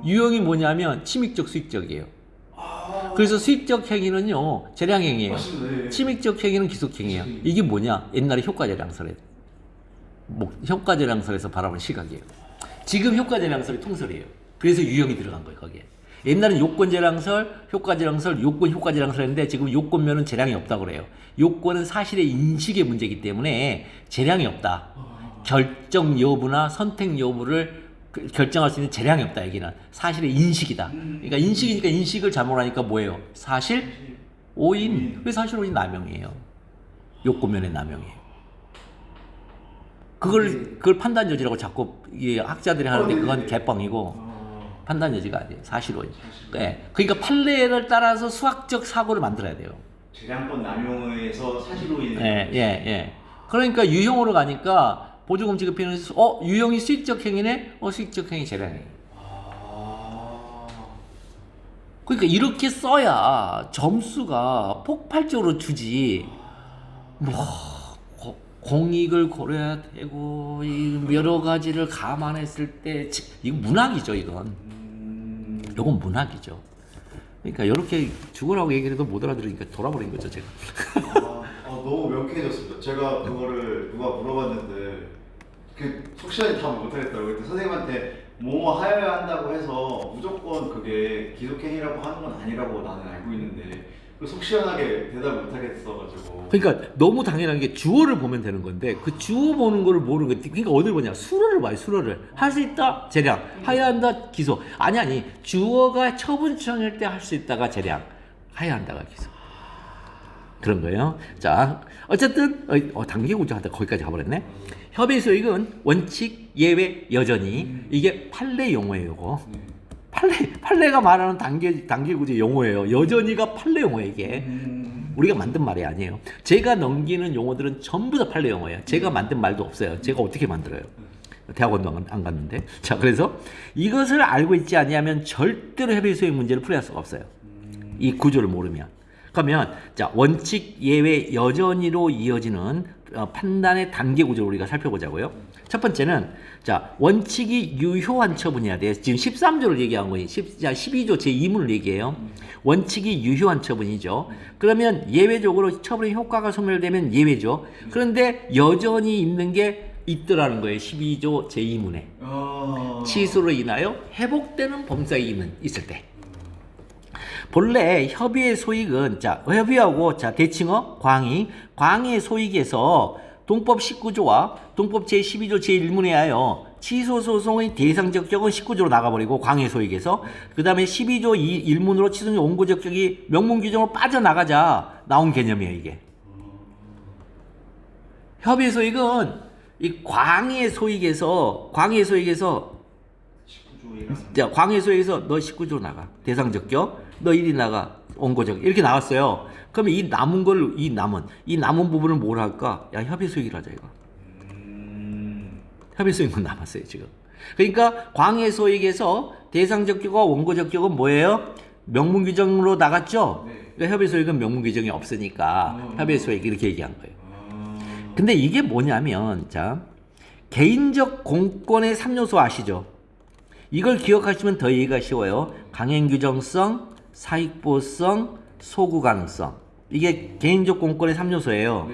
유형이 침익적 수익적이에요. 그래서 수익적 행위는요 재량행위예요. 침익적 행위는 기속행위예요. 이게 뭐냐? 옛날에 효과재량설에서 바라본 시각이에요. 지금 효과재량설이 통설이에요. 그래서 유형이 들어간 거예요 거기에. 옛날엔 요건재량설, 효과재량설, 효과재량설 했는데 지금 요건면은 재량이 없다고 그래요. 요건은 사실의 인식의 문제이기 때문에 재량이 없다. 결정 여부나 선택 여부를 결정할 수 있는 재량이 없다. 여기는 사실의 인식이다. 그러니까 인식이니까 인식을 잘못하니까 뭐예요? 사실 오인. 왜 사실 오인 남용이에요. 요건면의 남용이에요. 그걸 판단 여지라고 자꾸 학자들이 하는데 그건 개뻥이고. 판단 여지가 아니에요. 사실오인. 네. 그러니까 판례를 따라서 수학적 사고를 만들어야 돼요. 재량권 남용에서 사실오인. 예. 그러니까 유형으로 가니까 보조금 지급행위는 유형이 수익적 행위네. 수익적 행위 재량행위. 그러니까 이렇게 써야 점수가 폭발적으로 주지. 공익을 고려해야 되고 여러 가지를 감안했을 때 이거 문학이죠. 이건 문학이죠. 그러니까 이렇게 죽으라고 얘기를 해도 못 알아들으니까 돌아버린 거죠 제가. 너무 명쾌해졌습니다. 제가 그거를 누가 물어봤는데 속 시원히 답을 못하겠더라고요. 그때 선생님한테 뭐뭐 하여야 한다고 해서 무조건 그게 기속행위라고 하는 건 아니라고 나는 알고 있는데 속 시원하게 대답을 못하겠어가지고. 그러니까 너무 당연한 게 주어를 보면 되는 건데 그 주어 보는 거를 모르는 거. 그러니까 어딜 보냐? 수어를 봐요. 수어를 할 수 있다 재량, 하여야 한다 기소. 아니 주어가 처분청일 때 할 수 있다가 재량, 하여야 한다가 기소. 그런 거예요. 자, 어쨌든 단계구조하다 거기까지 가버렸네. 협의 소익은 원칙, 예외, 여전히. 이게 판례 용어예요. 이거. 판례가 말하는 단계구조 용어예요. 여전히가 판례 용어예요. 이게. 우리가 만든 말이 아니에요. 제가 넘기는 용어들은 전부 다 판례 용어예요. 제가 만든 말도 없어요. 제가 어떻게 만들어요? 대학원도 안 갔는데. 자, 그래서 이것을 알고 있지 아니하면 절대로 협의 소익 문제를 풀이할 수가 없어요. 이 구조를 모르면. 그러면 자, 원칙, 예외, 여전히로 이어지는 판단의 단계 구조를 우리가 살펴보자고요. 첫 번째는 자 원칙이 유효한 처분이어야 돼요. 지금 13조를 얘기한 거예요. 12조 제2문을 얘기해요. 원칙이 유효한 처분이죠. 그러면 예외적으로 처분의 효과가 소멸되면 예외죠. 그런데 여전히 있는 게 있더라는 거예요. 12조 제2문에. 취소로 인하여 회복되는 범사의 이유는 있을 때. 본래 협의의 소익은 자 협의하고 자 대칭어 광의의 소익에서 동법 19조와 동법 제12조 제1문에 하여 취소 소송의 대상 적격은 19조로 나가버리고 광의 소익에서 그 다음에 12조 1문으로 취소의 원고 적격이 명문 규정으로 빠져나가자 나온 개념이에요. 이게 협의의 소익은 이 광의 소익에서 자, 광해소에서 너 19조로 나가. 대상 적격. 너 1이 나가. 원고 적격. 이렇게 나왔어요. 그러면 이 남은 부분을 뭘 할까? 야, 협의 소익이라 하자, 이거. 협의 소익만 남았어요, 지금. 그러니까 광해소익에서 대상 적격과 원고 적격은 뭐예요? 명문 규정으로 나갔죠? 그러니까 협의 소익은 명문 규정이 없으니까 협의 소익 이렇게 얘기한 거예요. 근데 이게 뭐냐면, 자, 개인적 공권의 3요소 아시죠? 이걸 기억하시면 더 이해가 쉬워요. 강행규정성, 사익보호성, 소구 가능성. 이게 개인적 공권의 3요소예요.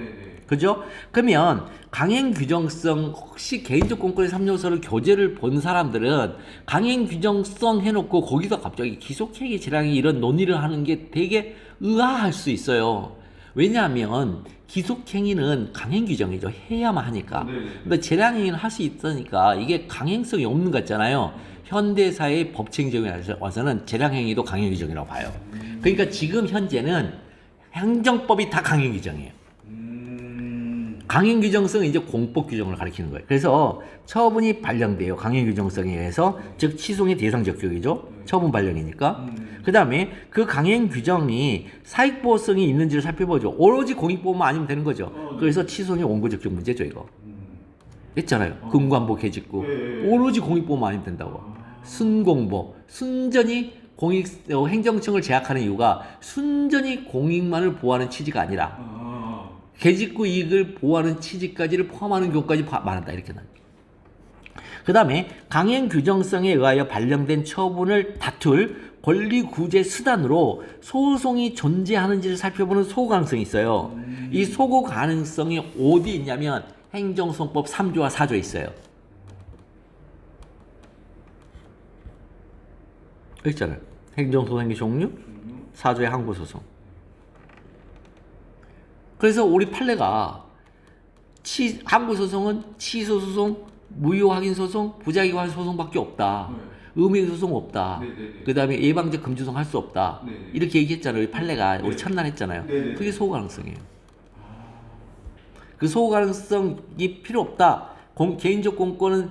그죠? 그러면 강행규정성 혹시 개인적 공권의 3요소를 교재를 본 사람들은 강행규정성 해놓고 거기서 갑자기 기속행위 재량이 이런 논의를 하는 게 되게 의아할 수 있어요. 왜냐하면 기속행위는 강행규정이죠. 해야만 하니까. 근데 재량행위는 할 수 있으니까 이게 강행성이 없는 것 같잖아요. 현대사의 법칙적에 와서는 재량행위도 강행규정이라고 봐요. 그러니까 지금 현재는 행정법이 다 강행규정이에요. 강행규정성은 이제 공법규정을 가리키는 거예요. 그래서 처분이 발령돼요. 강행규정성에 의해서 즉 취소의 대상 적격이죠. 처분 발령이니까. 그 다음에 그 강행규정이 사익보호성이 있는지를 살펴보죠. 오로지 공익보호만 아니면 되는 거죠. 그래서 취소의 원고 적격 문제죠, 이거. 했잖아요. 금관보 개직구. 오로지 공익보호만 아니면 된다고. 순공보. 순전히 행정청을 제약하는 이유가 순전히 공익만을 보호하는 취지가 아니라 개직구 이익을 보호하는 취지까지를 포함하는 경우까지 말한다. 이렇게 난. 그 다음에 강행 규정성에 의하여 발령된 처분을 다툴 권리 구제 수단으로 소송이 존재하는지를 살펴보는 소구 가능성이 있어요. 이 소구 가능성이 어디 있냐면 행정소송법 3조와 4조에 있어요. 여기 있잖아요. 행정소송의 종류, 4조의 항고소송. 그래서 우리 판례가 항고소송은 취소소송, 무효확인소송, 부작위환소송밖에 없다. 의무소송 없다. 그 다음에 예방적 금지소송 할 수 없다. 이렇게 얘기했잖아요. 우리 판례가 우리 첫날 했잖아요. 그게 소구 가능성이에요. 그 소구 가능성이 필요 없다. 개인적 공권은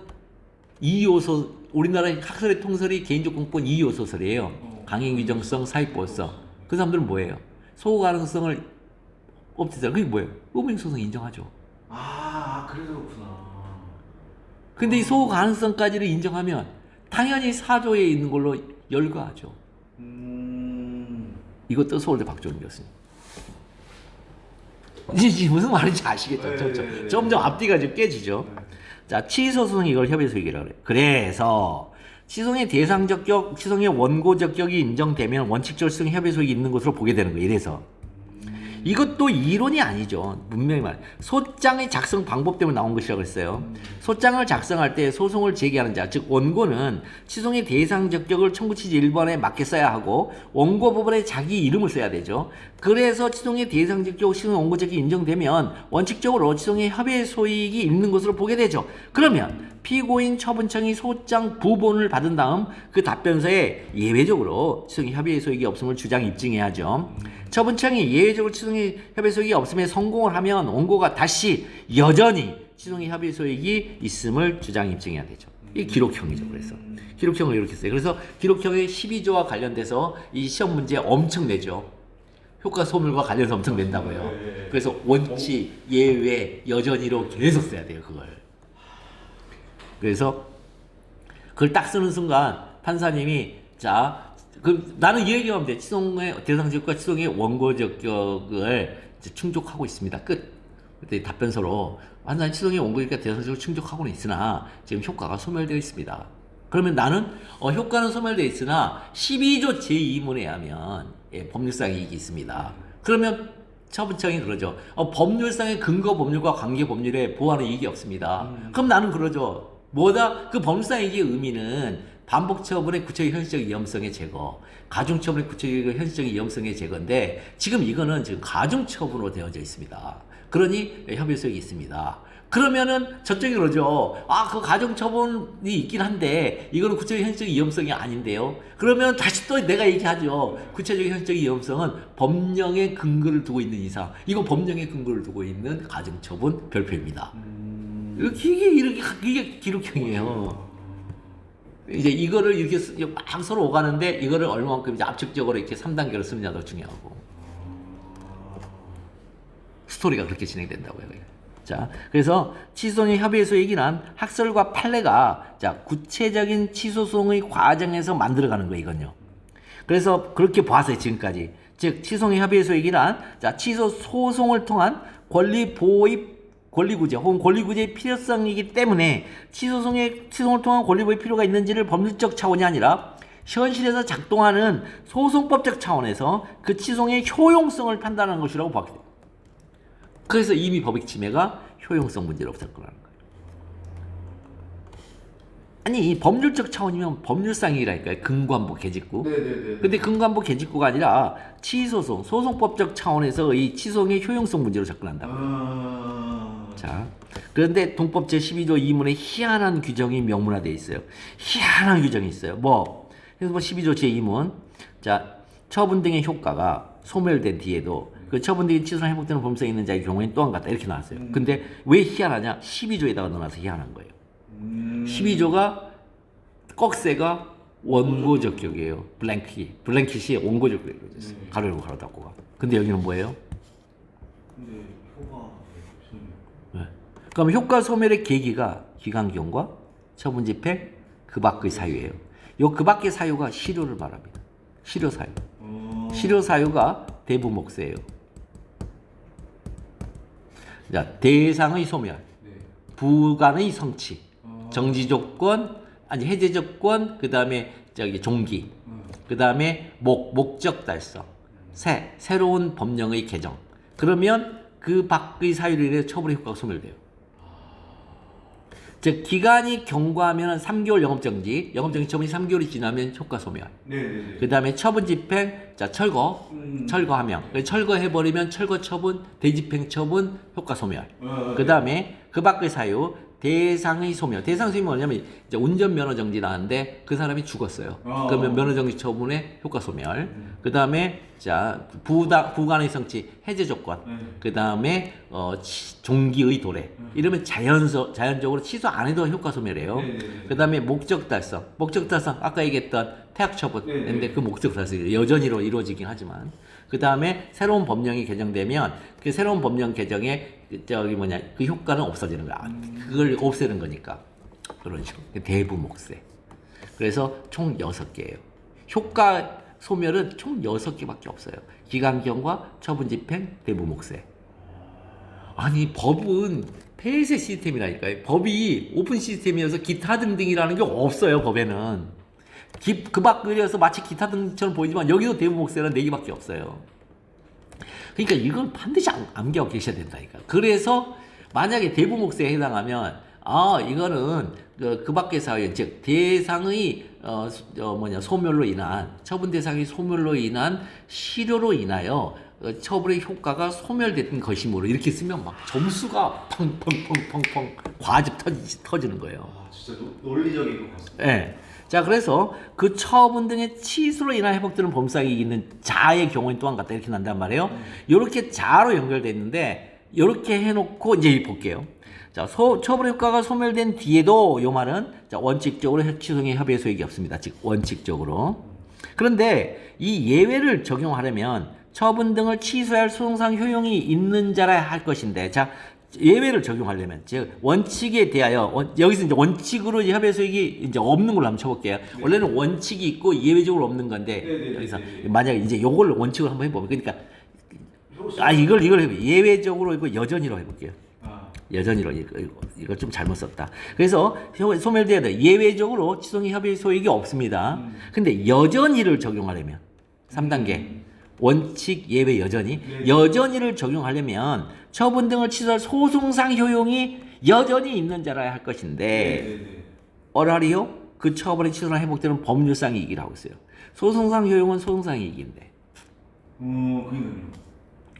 2요소, 우리나라 학설의 통설이 개인적 공권 2요소설이에요. 강행규정성, 사익보호성. 그 사람들은 뭐예요? 소구 가능성을 없애잖아요. 그게 뭐예요? 의무소송 인정하죠. 그래서 그렇구나. 근데 이 소구 가능성까지를 인정하면 당연히 4조에 있는 걸로 열거하죠. 이것도 서울대 박종훈 교수님. 이제 무슨 말인지 아시겠죠? 점점 앞뒤가 좀 깨지죠. 자, 취소소송이 이걸 협의소익이라고 그래요. 그래서 취소의 대상 적격, 취소의 원고 적격이 인정되면 원칙적 수용 협의소익이 있는 것으로 보게 되는 거예요. 이래서 이것도 이론이 아니죠. 분명히 말. 소장의 작성 방법 때문에 나온 것이라고 했어요. 소장을 작성할 때 소송을 제기하는 자, 즉 원고는 취소의 대상 적격을 청구 취지 1번에 맞게 써야 하고 원고 부분에 자기 이름을 써야 되죠. 그래서 취소의 대상 적격, 취소의 원고 적격이 인정되면 원칙적으로 취소의 협의 소익이 있는 것으로 보게 되죠. 그러면 피고인 처분청이 소장 부본을 받은 다음 그 답변서에 예외적으로 취소의 협의 소익이 없음을 주장 입증해야죠. 처분청이 예외적으로 취소의 협의 소익이 없음에 성공을 하면 원고가 다시 여전히 취소의 협의 소익이 있음을 주장 입증해야 되죠. 이게 기록형이죠. 그래서 기록형을 이렇게 써요. 그래서 기록형의 12조와 관련돼서 이 시험 문제 엄청 내죠. 효과 소멸과 관련해서 엄청 낸다고요. 그래서 원칙, 예외, 여전히로 계속 써야 돼요. 그걸. 그래서 그걸 딱 쓰는 순간 판사님이 자, 나는 이 얘기하면 돼. 취소의 대상적격과 취소의 원고 적격을 충족하고 있습니다. 끝. 그때 답변서로 난 치소성이 온 거니까 대상적으로 충족하고는 있으나 지금 효과가 소멸되어 있습니다. 그러면 나는 효과는 소멸되어 있으나 12조 제2문에 의하면 법률상 이익이 있습니다. 그러면 처분청이 그러죠. 법률상의 근거 법률과 관계 법률에 보호하는 이익이 없습니다. 그럼 나는 그러죠. 뭐다? 그 법률상 이익의 의미는 반복 처분의 구체적 현실적 위험성의 제거, 가중 처분의 구체적 현실적 위험성의 제거인데 지금 이거는 지금 가중 처분으로 되어져 있습니다. 그러니 협의 소익이 있습니다. 그러면은 저쪽이 그러죠. 그 가중 처분이 있긴 한데 이거는 구체적 현실적 위험성이 아닌데요. 그러면 다시 또 내가 얘기하죠. 구체적 현실적 위험성은 법령의 근거를 두고 있는 이상, 이거 법령의 근거를 두고 있는 가중 처분 별표입니다. 이게 기록형이에요. 이제 이거를 이렇게 막 서로 오가는데 이거를 얼마만큼 이제 압축적으로 이렇게 3단계로 쓰느냐도 중요하고 스토리가 그렇게 진행된다고요. 자, 그래서 취소소송의 협의에서 얘기한 학설과 판례가 구체적인 취소소송의 과정에서 만들어가는 거예요, 이건요. 그래서 그렇게 봐서요, 지금까지. 즉, 취소소송의 협의에서 얘기한 취소 소송을 통한 권리 보호의 권리구제 혹은 권리구제의 필요성이기 때문에 취소송을 통한 권리보호의 필요가 있는지를 법률적 차원이 아니라 현실에서 작동하는 소송법적 차원에서 그 취소송의 효용성을 판단하는 것이라고 보았기 때문에 그래서 이미 법익 침해가 효용성 문제로 접근하는 거예요. 아니 법률적 차원이면 법률상이라니까요. 근관부 개직구. 네네네. 근데 근관부 개직구가 아니라 취소송, 소송법적 차원에서 이 취소송의 효용성 문제로 접근한다고요. 자, 그런데 동법 제12조 2문에 희한한 규정이 명문화되어 있어요. 희한한 규정이 있어요. 그래서 12조 제2문, 처분 등의 효과가 소멸된 뒤에도 그 처분 등의 취소나 회복되는 범성이 있는 자의 경우에는 또한 같다 이렇게 나왔어요. 근데 왜 희한하냐? 12조에다가 넣어놔서 희한한 거예요. 12조가 꺽쇠가 원고적 격이에요. 블랭킷이 원고적 격이에요. 가로 열고 가로 닫고가. 근데 여기는 뭐예요? 근데 효과 그럼 효과 소멸의 계기가 기간경과 처분 집행 그 밖의 사유예요. 그 밖의 사유가 실효를 말합니다. 실효 사유. 실효 사유가 대부목세예요. 대상의 소멸, 부간의 성취, 정지 조건, 해제 조건, 그 다음에 종기, 그 다음에 목적 달성, 새로운 법령의 개정. 그러면 그 밖의 사유로 인해 처분의 효과가 소멸돼요. 즉 기간이 경과하면 3개월 영업정지 처분이 3개월이 지나면 효과 소멸. 네네네. 그 다음에 처분 집행, 철거하면 철거해버리면 철거 처분, 대집행 처분, 효과 소멸. 그 다음에 그 밖의 사유, 대상의 소멸. 대상의 소멸이 뭐냐면 이제 운전면허 정지 나왔는데 그 사람이 죽었어요. 그러면 면허 정지 처분의 효과 소멸. 그 다음에 부간의 성취, 해제 조건. 그 다음에 종기의 도래. 이러면 자연적으로 취소 안 해도 효과 소멸이에요. 그 다음에 목적 달성. 아까 얘기했던 태학 처분인데 그 목적 달성이 여전히 이루어지긴 하지만. 그 다음에 새로운 법령이 개정되면 그 새로운 법령 개정에 그 효과는 없어지는 거야. 그걸 없애는 거니까. 그런 식으로. 대부목세. 그래서 총 6개예요. 효과 소멸은 총 6개밖에 없어요. 기간경과 처분 집행, 대부목세. 아니 법은 폐쇄 시스템이라니까요. 법이 오픈 시스템이어서 기타 등등이라는 게 없어요. 법에는. 그 밖이어서 마치 기타 등처럼 보이지만 여기도 대부목세는 4개밖에 없어요. 그러니까 이걸 반드시 암기하고 계셔야 된다니까. 그래서 만약에 대부목세에 해당하면 이거는 그 밖의 사유, 즉 대상의 소멸로 인한 처분 대상의 소멸로 인한 실효로 인하여 처분의 효과가 소멸됐던 것이므로 이렇게 쓰면 막 점수가 펑펑펑펑펑 과즙 터지는 거예요. 진짜 논리적인 것 같습니다. 네. 자, 그래서 그 처분 등의 취소로 인한 회복되는 범사익이 있는 자의 경우는 또한 같다 이렇게 난단 말이에요. 이렇게 자로 연결돼 있는데 이렇게 해놓고 이제 볼게요. 자, 처분 효과가 소멸된 뒤에도 요 말은 원칙적으로 취소의 협의의 소익이 없습니다. 즉 원칙적으로. 그런데 이 예외를 적용하려면 처분 등을 취소할 소송상 효용이 있는 자라 할 것인데, 자 예외를 적용하려면 즉 원칙에 대하여 여기서 이제 원칙으로 이제 협의 소익이 이제 없는 걸로 한번 쳐볼게요. 네. 원래는 원칙이 있고 예외적으로 없는 건데 여기서 만약에 이제 요걸 원칙으로 한번 해보면 그러니까 이걸 예외적으로 이거 여전히로 해볼게요. 아, 여전히로 이거 좀 잘못 썼다. 그래서 소멸돼야 돼. 예외적으로 취소행위 협의 소익이 없습니다. 근데 여전히를 적용하려면 3단계 원칙 예외 여전히 네. 여전히를 적용하려면 처분 등을 취소할 소송상 효용이 여전히 있는 자라야 할 것인데 네네네. 어라리요? 그 처벌의 취소나 회복되는 법률상 이익이라고 있어요. 소송상 효용은 소송상 이익인데 그니까요.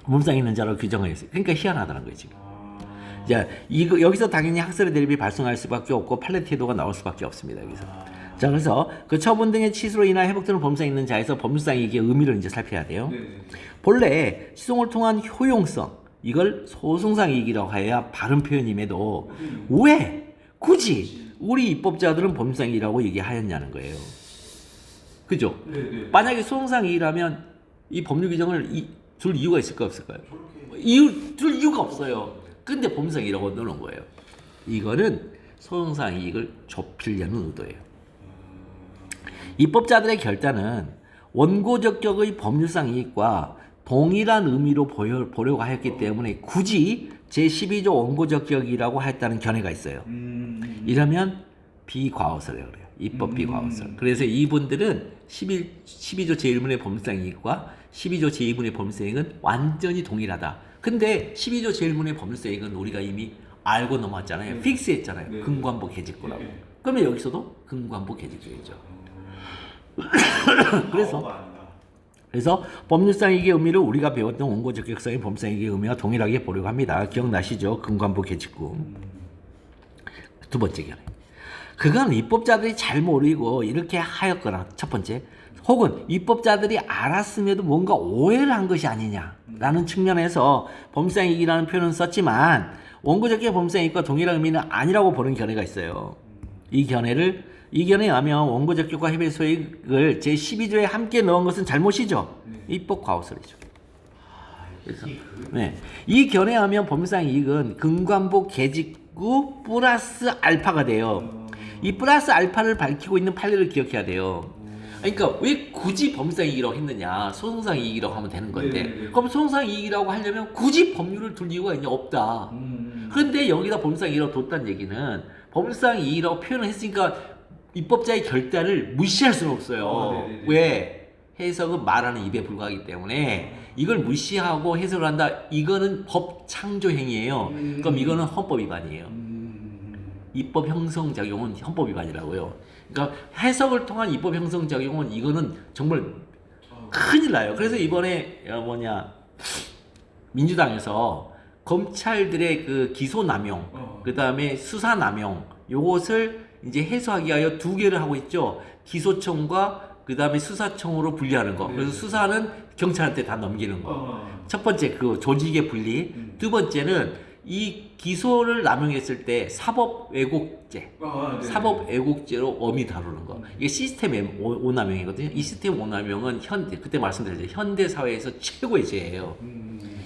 법률상 있는 자라고 규정을 했어요. 그러니까 희한하다는 거예요 지금. 아, 자, 이거 여기서 당연히 학설의 대립이 발생할 수밖에 없고 판례 태도가 나올 수밖에 없습니다. 여기서. 자, 그래서 그 처분 등의 취소로 인하여 회복되는 법률상 있는 자에서 법률상 이익의 의미를 이제 살펴야 돼요. 네네네. 본래 시송을 통한 효용성 이걸 소송상 이익이라고 해야 바른 표현임에도 왜 굳이 우리 입법자들은 법률상 이익이라고 얘기하였냐는 거예요. 그죠? 네네. 만약에 소송상 이익이라면 이 법률 규정을 둘 이유가 있을까 없을까요? 저렇게 둘 이유가 없어요. 근데 법률상 이익이라고 넣어놓은 거예요. 이거는 소송상 이익을 좁히려는 의도예요. 입법자들의 결단은 원고적격의 법률상 이익과 동일한 의미로 보려고 하였기 때문에 굳이 제12조 원고적격이라고 했다는 견해가 있어요. 이러면 비과거설이라고 그래요. 입법 비과거설. 그래서 이분들은 12조 제1문의 법률상 이익과 12조 제2문의 법률상 이익은 완전히 동일하다. 근데 12조 제1문의 법률상 이익은 우리가 이미 알고 넘어왔잖아요. 픽스했잖아요. 네. 근관부 개직구라고. 네. 그러면 여기서도 근관부 개직구이죠. 그래서 법률상 이익의 의미를 우리가 배웠던 원고적격상의 법률상 이익의 의미와 동일하게 보려고 합니다. 기억나시죠? 근관부 개직구. 두 번째 견해. 그건 입법자들이 잘 모르고 이렇게 하였거나 첫 번째 혹은 입법자들이 알았음에도 뭔가 오해를 한 것이 아니냐라는 측면에서 법률상 이익이라는 표현은 썼지만 원고적격 법률상 이익과 동일한 의미는 아니라고 보는 견해가 있어요. 이 견해에 의하면 원고적격과 협의 소익을 제12조에 함께 넣은 것은 잘못이죠. 입법 과오설이죠. 그래서 네. 이 견해에 하면 법률상 이익은 근관부 개직구 플러스 알파가 돼요. 이 플러스 알파를 밝히고 있는 판례를 기억해야 돼요. 그러니까 왜 굳이 법률상 이익이라고 했느냐? 소송상 이익이라고 하면 되는 건데 그럼 소송상 이익이라고 하려면 굳이 법률을 둘 이유가 있냐? 없다. 그런데 여기다 법률상 이익이라고 뒀다는 얘기는 법률상 이익이라고 표현을 했으니까 입법자의 결단을 무시할 수는 없어요. 왜? 해석은 말하는 입에 불과하기 때문에 이걸 무시하고 해석을 한다. 이거는 법 창조 행위예요. 그럼 이거는 헌법 위반이에요. 입법 형성 작용은 헌법 위반이라고요. 그러니까 해석을 통한 입법 형성 작용은 이거는 정말 큰일 나요. 그래서 이번에 민주당에서 검찰들의 그 기소 남용, 그 다음에 수사 남용 요것을 이제 해소하기 위하여 두 개를 하고 있죠. 기소청과 그 다음에 수사청으로 분리하는 거. 그래서 수사는 경찰한테 다 넘기는 거. 첫 번째 그 조직의 분리. 두 번째는 이 기소를 남용했을 때 사법 왜곡죄, 사법 왜곡죄로 엄히 다루는 거. 이게 시스템 오남용이거든요. 이 시스템 오남용은 그때 말씀드렸죠. 현대 사회에서 최고의 죄예요.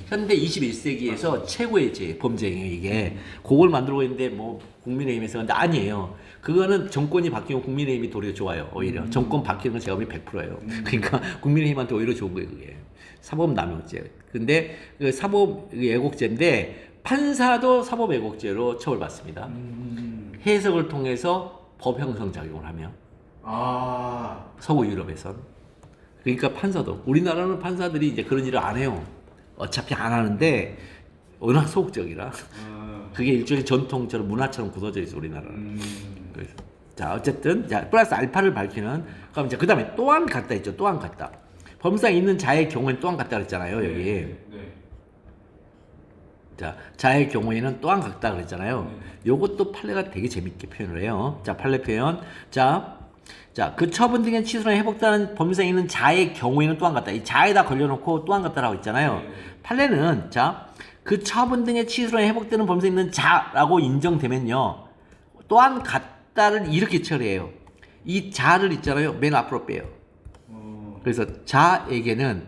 현대 21세기에서 최고의 죄, 범죄예요 이게. 그걸 만들고 있는데 뭐 국민의힘에서 근데 아니에요. 그거는 정권이 바뀌면 국민의힘이 도리어 좋아요. 오히려 정권 바뀌는 건 제압이 100%예요. 그러니까 국민의힘한테 오히려 좋은 거예요 그게. 사법남용죄. 근데 그 사법 왜곡죄인데 판사도 사법 왜곡죄로 처벌받습니다. 해석을 통해서 법 형성 작용을 하며. 서구 유럽에선. 그러니까 판사도 우리나라는 판사들이 이제 그런 일을 안 해요. 어차피 안 하는데 워낙 소극적이라 그게 일종의 전통처럼 문화처럼 굳어져 있어 우리나라는. 그래서 자 어쨌든 자 플러스 알파를 밝히는 그럼 이제 그다음에 또한 같다 있죠. 또한 같다. 법상 있는 자의 경우에는 또한 같다 그랬잖아요 여기. 자 자의 경우에는 또한 같다 그랬잖아요. 요것도 판례가 되게 재밌게 표현을 해요. 자 판례 표현. 자 그 처분 등의 취소나 회복되는 법률상에 있는 자의 경우에는 또한 같다. 이 자에다 걸려놓고 또한 같다라고 있잖아요. 판례는 자 그 처분 등의 취소나 회복되는 법률상에 있는 자라고 인정되면요. 또한 같다를 이렇게 처리해요. 이 자를 있잖아요. 맨 앞으로 빼요. 그래서 자에게는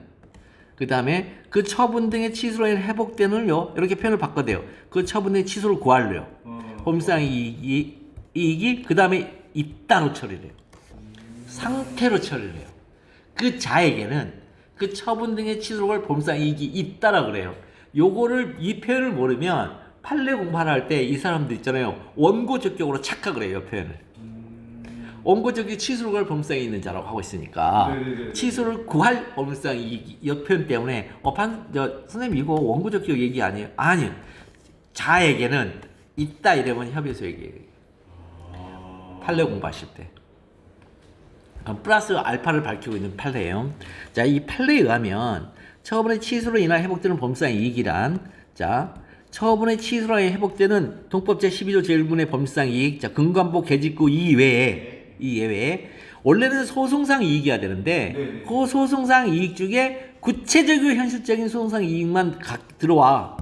그 다음에 그 처분 등의 취소로 인해 회복되는요. 이렇게 표현을 바꿔대요. 그 처분 등의 취소를 구하려요. 법률상 이익이 그 다음에 있다로 처리를 해요. 상태로 처리를 해요. 그 자에게는 그 처분 등의 취소로 갈 법상 이익이 있다라 그래요. 요거를 이 표현을 모르면 판례 공부를 할 때 이 사람들 있잖아요. 원고 적격으로 착각을 해요, 표현을. 원고 적격 취소로 갈 법상이 있는 자라고 하고 있으니까 네네네. 취소를 구할 법상 이익이 이 표현 때문에 선생님 이거 원고 적격 얘기 아니에요? 아니요. 자에게는 있다 이러면 협의소 얘기예요. 판례 공부하실 때. 플러스 알파를 밝히고 있는 판례예요. 자, 이 판례에 의하면 처분의 취소로 인하여 회복되는 범상 이익이란, 자, 처분의 취소로 인하여 회복되는 동법 제12조 제1분의 범상 이익, 자, 근간복 개직구 이외에 원래는 소송상 이익이어야 되는데 네네. 그 소송상 이익 중에 구체적이고 현실적인 소송상 이익만 들어와.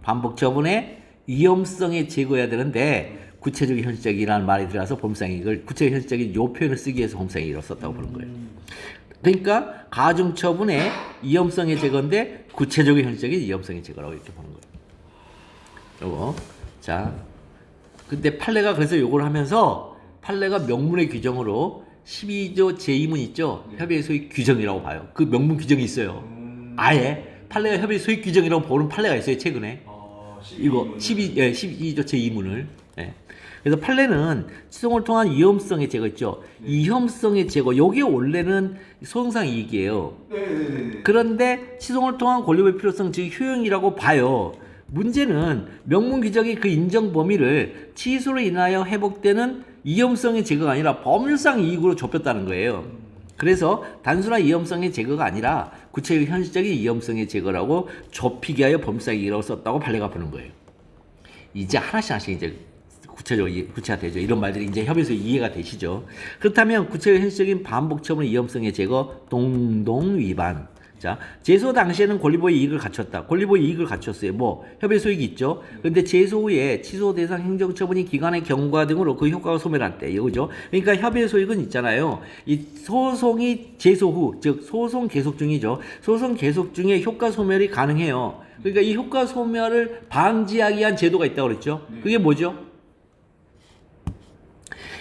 반복 처분의 위험성에 제거해야 되는데 구체적인 현실적이라는 말이 들어가서 범상이익을 구체적 현실적인 요 표현을 쓰기 위해서 범상이익을 썼다고 보는 거예요. 그러니까 가중 처분의 위험성의 제거인데 구체적인 현실적인 위험성의 제거라고 이렇게 보는 거예요. 요거. 자. 근데 판례가 그래서 요걸 하면서 판례가 명문의 규정으로 12조 제2문 있죠? 협의의 소익 규정이라고 봐요. 그 명문 규정이 있어요. 아예 판례가 협의의 소익 규정이라고 보는 판례가 있어요, 최근에. 이거 12조 제2문을. 예. 그래서 판례는 취소를 통한 위험성의 제거 있죠. 위험성의 제거. 요게 원래는 소송상 이익이에요. 네네네. 그런데 취소를 통한 권리의 필요성 즉 효용이라고 봐요. 문제는 명문 규정이 그 인정 범위를 취소로 인하여 회복되는 위험성의 제거가 아니라 법률상 이익으로 좁혔다는 거예요. 그래서 단순한 위험성의 제거가 아니라 구체적 현실적인 위험성의 제거라고 좁히게 하여 법률상 이익이라고 썼다고 판례가 보는 거예요. 이제 하나씩 이제 구체가 되죠. 이런 말들이 이제 협의에서 이해가 되시죠. 그렇다면 구체적 현실적인 반복 처분의 위험성의 제거 동동 위반. 자, 제소 당시에는 권리보호 이익을 갖췄다. 권리보호 이익을 갖췄어요. 뭐 협의 소익이 있죠. 그런데 제소 후에 취소 대상 행정처분이 기관의 경과 등으로 그 효과가 소멸할 때, 이거죠. 그러니까 협의 소익은 있잖아요. 이 소송이 제소 후, 즉 소송 계속 중이죠. 소송 계속 중에 효과 소멸이 가능해요. 그러니까 이 효과 소멸을 방지하기 위한 제도가 있다고 그랬죠. 그게 뭐죠?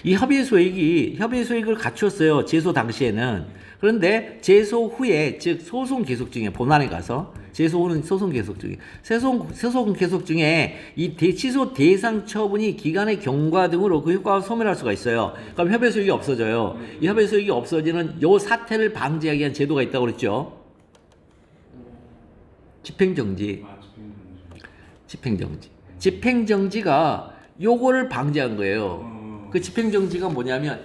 이 협의 소익을 갖췄어요. 제소 당시에는. 그런데 제소 후에, 즉 소송 계속 중에 본안에 가서 제소 후는 소송 계속 중에 소송 계속 중에 이 취소 대상 처분이 기간의 경과 등으로 그 효과가 소멸할 수가 있어요. 그럼 협의 소익이 없어져요. 이 협의 소익이 없어지는 요 사태를 방지하기 위한 제도가 있다고 그랬죠. 집행정지. 집행정지가 요거를 방지한 거예요. 그 집행정지가 뭐냐면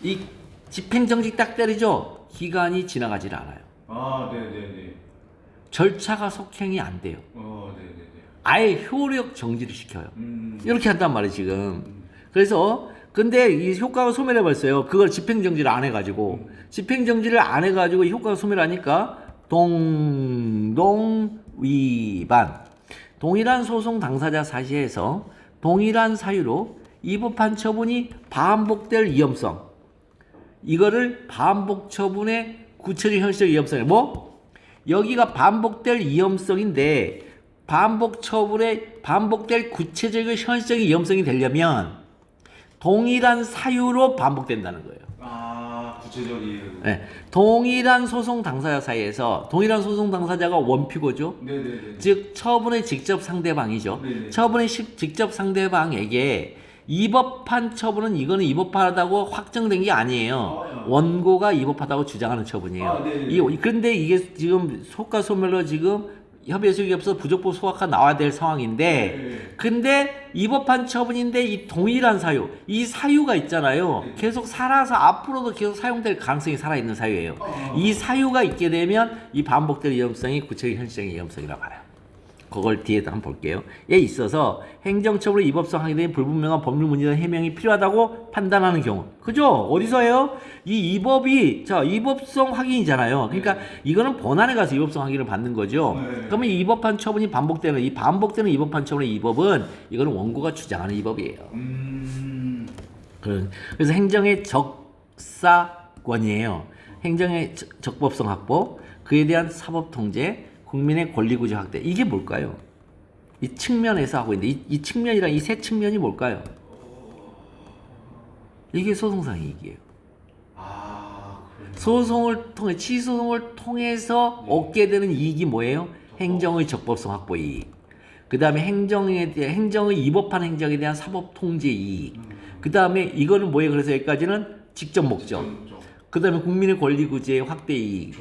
이 집행정지 딱 때리죠. 기간이 지나가질 않아요. 네네네. 절차가 속행이 안 돼요. 네네네. 아예 효력 정지를 시켜요. 이렇게 한단 말이에요, 지금. 그래서 근데 이 효과가 소멸해버렸어요. 그걸 집행정지를 안 해가지고. 집행정지를 안 해가지고 이 효과가 소멸하니까 동동 위반. 동일한 소송 당사자 사시에서 동일한 사유로 위법한 처분이 반복될 위험성. 이거를 반복 처분의 구체적 현실적 위험성이 뭐? 여기가 반복될 위험성인데 반복 처분의 반복될 구체적인 현실적인 위험성이 되려면 동일한 사유로 반복된다는 거예요. 구체적인. 네, 동일한 소송 당사자 사이에서 동일한 소송 당사자가 원피고죠. 네네네. 즉 처분의 직접 상대방이죠. 네네. 처분의 직접 상대방에게 위법한 처분은 이거는 위법하다고 확정된 게 아니에요. 원고가 위법하다고 주장하는 처분이에요. 그런데 이게 지금 효과 소멸로 지금 협의 소익이 없어서 부족부 소각화 나와야 될 상황인데 근데 위법한 처분인데 이 동일한 사유, 이 사유가 있잖아요. 계속 살아서 앞으로도 계속 사용될 가능성이 살아있는 사유예요. 이 사유가 있게 되면 이 반복될 위험성이 구체적 현실적인 위험성이라고 봐요. 그걸 뒤에다 한번 볼게요. 에 있어서 행정처분을 위법성 확인된 불분명한 법률 문제나 해명이 필요하다고 판단하는 경우. 그죠? 어디서 해요? 이 위법성 확인이잖아요. 그러니까 이거는 본안에 가서 위법성 확인을 받는 거죠. 그러면 이 위법한 처분이 반복되는 이 반복되는 위법한 처분의 위법은 이거는 원고가 주장하는 위법이에요. 그래서 행정의 적사권이에요. 행정의 적법성 확보, 그에 대한 사법 통제, 국민의 권리구조 확대. 이게 뭘까요? 이 측면에서 하고 있는데 이 측면이랑 이 세 측면이 뭘까요? 이게 소송상 이익이에요. 소송을 통해 취소송을 통해서 얻게 되는 이익이 뭐예요? 행정의 적법성 확보 이익. 그다음에 행정의 위법한 행정에 대한 사법 통제 이익. 그다음에 이거는 뭐예요? 그래서 여기까지는 직접 목적. 그다음에 국민의 권리 구제의 확대 이익.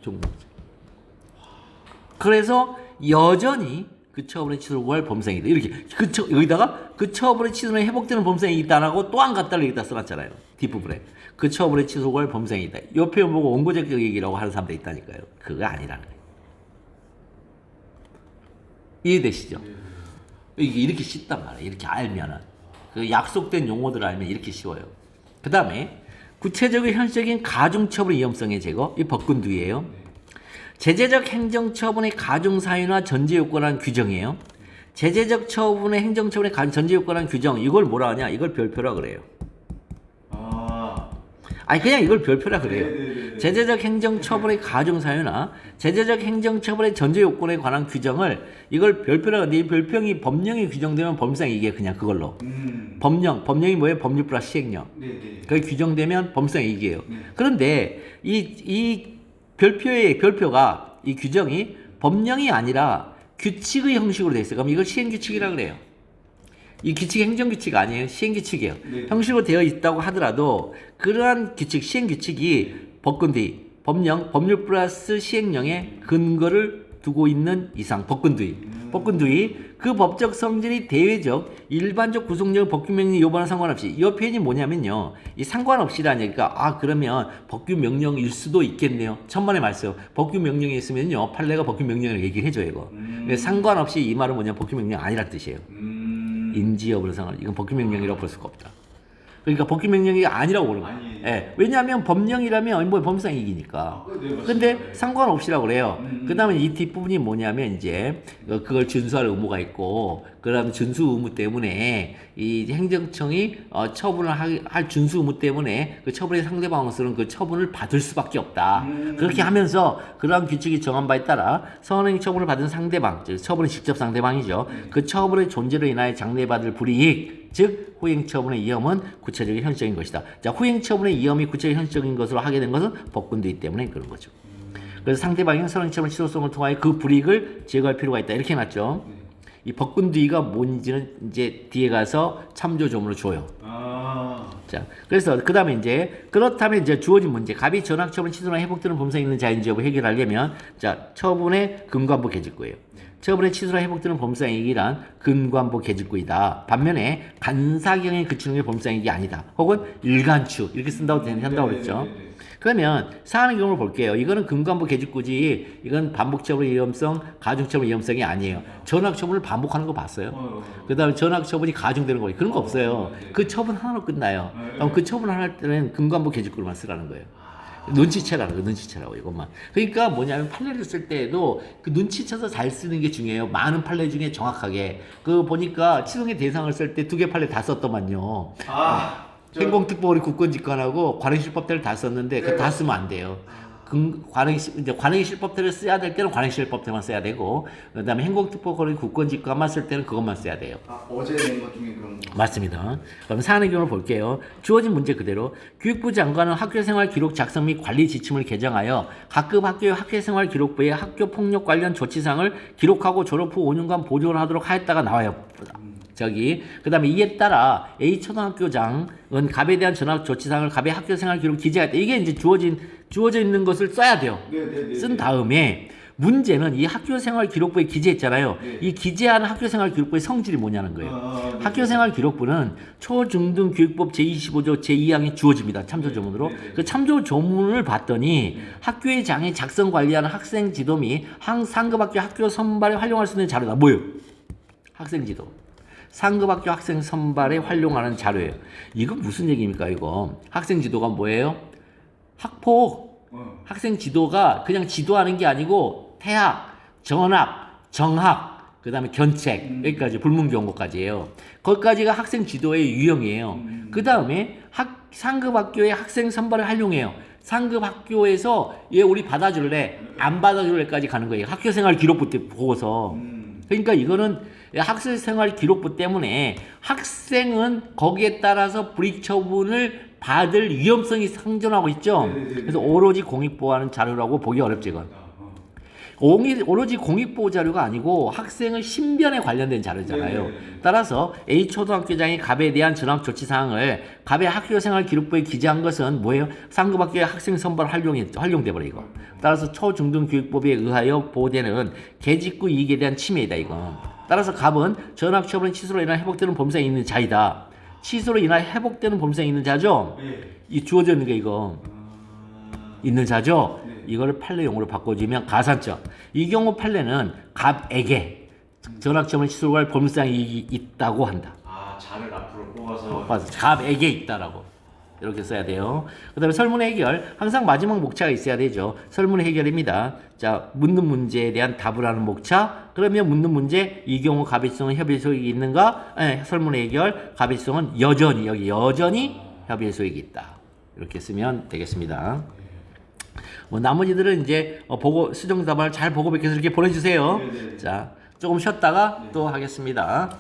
종목적. 그래서 여전히 그 처분의 취소를 구할 범상이다. 이렇게 여기다가 그 처분의 취소는 회복되는 범상이 있다라고 또 한 갖다를 여기다 써놨잖아요. 뒷부분에 그 처분의 취소를 구할 범상이다. 이 표현 보고 원고적 얘기라고 하는 사람도 있다니까요. 그거 아니라는 거예요. 이해되시죠? 이게 이렇게 쉽단 말이에요. 이렇게 알면은 그 약속된 용어들을 알면 이렇게 쉬워요. 그 다음에 구체적이고 현실적인 가중처분의 위험성의 제거, 이 법군두이에요. 제재적 행정처분의 가중사유나 전제요건한 규정이에요. 제재적 처분의 행정처분의 전제요건한 규정, 이걸 뭐라 하냐? 이걸 별표라 그래요. 아니 그냥 이걸 별표라 그래요. 네네네네. 제재적 행정처분의 가중사유나 제재적 행정처분의 전제요건에 관한 규정을 이걸 별표라 그러는데 이 별표이 법령이 규정되면 범상이 이게 그냥 그걸로. 법령이 뭐예요? 법률 플러스 시행령. 네네. 그게 규정되면 범상이 이게요. 네. 그런데 이 별표가 이 규정이 법령이 아니라 규칙의 형식으로 돼 있어요. 그럼 이걸 시행규칙이라 그래요. 이 규칙이 행정규칙 아니에요. 시행규칙이에요. 네. 형식으로 되어 있다고 하더라도 그러한 규칙, 시행규칙이 법군두의, 법률 플러스 시행령의 근거를 두고 있는 이상 법군두의 그 법적 성질이 대외적 일반적 구속력 법규명령 요번과 상관없이 이 표현이 뭐냐면요. 이 상관없이라니까 그러면 법규명령일 수도 있겠네요. 천만의 말씀. 법규명령이 있으면요. 판례가 법규명령을 얘기를 해줘요. 이거. 상관없이 이 말은 뭐냐 법규명령 아니란 뜻이에요. 인지 여부를 상관. 이건 법규명령이라고 볼 수가 없다. 그러니까 법규명령이 아니라고 보는 거예요. 예. 왜냐하면 법령이라면 뭐 법상이익이니까. 근데 상관없이라고 그래요. 그다음에 이 뒷부분이 뭐냐면 이제 그걸 준수할 의무가 있고 그다음 준수 의무 때문에 이 행정청이 처분을 할 준수 의무 때문에 그 처분의 상대방으로서는 그 처분을 받을 수밖에 없다. 그렇게 하면서 그러한 규칙이 정한 바에 따라 선행 처분을 받은 상대방, 즉 처분의 직접 상대방이죠. 그 처분의 존재로 인하여 장래받을 불이익, 즉 후행처분의 위험은 구체적인 현실적인 것이다. 자, 후행처분의 위험이 구체적 현실적인 것으로 하게 된 것은 법군두이 때문에 그런 거죠. 그래서 상대방이 선행처분 취소성을 통하여 그 불이익을 제거할 필요가 있다. 이렇게 해놨죠. 이 법군두이가 뭔지는 이제 뒤에 가서 참조점으로 줘요. 자, 그래서 그 다음에 이제 그렇다면 이제 주어진 문제 갑이 전학처분 취소나 회복되는 범상이 있는 자인지 여부 해결하려면 자 처분의 근거안보 개직구예요. 처분의 취소나 회복되는 범상이익이란 근거안보 개직구이다. 반면에 간사경에 그치는 게 범상이익이 아니다. 혹은 일간추 이렇게 한다고 그랬죠. 그러면 사안의 경우를 볼게요. 이거는 근거안보 개직구지 이건 반복처분의 위험성, 가중처분의 위험성이 아니에요. 전학처분을 반복하는 거 봤어요? 그 다음에 전학처분이 가중되는 거 그런 거 없어요. 그 처분 하나로 끝나요. 그럼 그 처분 할 때는 근거안보 개직구로만 쓰라는 거예요. 눈치채라는 거, 눈치채라고 이것만. 그러니까 뭐냐면 판례를 쓸 때에도 그 눈치채서 잘 쓰는 게 중요해요. 많은 판례 중에 정확하게. 그 보니까 치송의 대상을 쓸 때 2개 판례 다 썼더만요. 행공특보원이 국권직관하고 관행실법대를 다 썼는데 그거 다 쓰면 안 돼요. 관행실법대를 써야 될 때는 관행실법대만 써야 되고 그다음에 행공특보원이 국권직관만 쓸 때는 그것만 써야 돼요. 어제 낸 것 중에 그런 거. 맞습니다. 그럼 사안의 경우를 볼게요. 주어진 문제 그대로 교육부 장관은 학교생활 기록 작성 및 관리 지침을 개정하여 각급 학교의 학교생활 기록부에 학교 폭력 관련 조치사항을 기록하고 졸업 후 5년간 보존하도록 하였다가 나와요. 그 다음에 이에 따라 A 초등학교장은 갑에 대한 전학 조치사항을 갑의 학교생활 기록 기재했다. 이게 이제 주어져 있는 것을 써야 돼요. 쓴 다음에 문제는 이 학교생활 기록부에 기재했잖아요. 이 기재한 학교생활 기록부의 성질이 뭐냐는 거예요. 학교생활 기록부는 초중등 교육법 제25조 제2항에 주어집니다. 참조조문으로. 그 참조조문을 봤더니 학교의 장애 작성 관리하는 학생 지도 및 상급학교 학교 선발에 활용할 수 있는 자료다. 뭐예요? 학생 지도. 상급학교 학생 선발에 활용하는 자료예요. 이거 무슨 얘기입니까 이거? 학생 지도가 뭐예요? 학폭. 학생 지도가 그냥 지도하는 게 아니고 태학, 전학, 정학, 그 다음에 견책 여기까지 불문경고까지예요. 거기까지가 학생 지도의 유형이에요. 그 다음에 상급학교의 학생 선발을 활용해요. 상급학교에서 얘 우리 받아줄래? 안 받아줄래까지 가는 거예요. 학교생활 기록부 때 보고서. 그러니까 이거는 학생생활 기록부 때문에 학생은 거기에 따라서 불이익 처분을 받을 위험성이 상존하고 있죠. 네네네. 그래서 오로지 공익보호하는 자료라고 보기 어렵지 이건. 오로지 공익보호 자료가 아니고 학생의 신변에 관련된 자료잖아요. 네네네. 따라서 A 초등학교장이 갑에 대한 전학 조치 사항을 갑의 학교생활 기록부에 기재한 것은 뭐예요? 상급학교의 학생 선발 활용돼 버려 이거. 따라서 초중등교육법에 의하여 보호되는 계직구 이익에 대한 침해이다 이거. 따라서 갑은 전학 처분 취소로 인한 회복되는 범상이 있는 자이다. 취소로 인한 회복되는 범상이 있는 자죠. 네. 이 주어져 있는 게 이거. 있는 자죠. 네. 이거를 판례용어로 바꿔주면 가산점. 이 경우 판례는 갑에게 전학점을 취소로 할 범상이 있다고 한다. 아, 자를 앞으로 뽑아서. 맞아. 갑에게 있다라고 이렇게 써야 돼요. 그다음에 설문의 해결 항상 마지막 목차가 있어야 되죠. 설문의 해결입니다. 자, 묻는 문제에 대한 답을 하는 목차. 그러면 묻는 문제 이 경우 갑일성은 협의의 소익이 있는가? 설문의 해결 갑일성은 여전히 협의의 소익이 있다. 이렇게 쓰면 되겠습니다. 뭐 나머지들은 이제 보고 수정 답안을 잘 보고 백해서 이렇게 보내주세요. 네네. 자, 조금 쉬었다가 또 하겠습니다.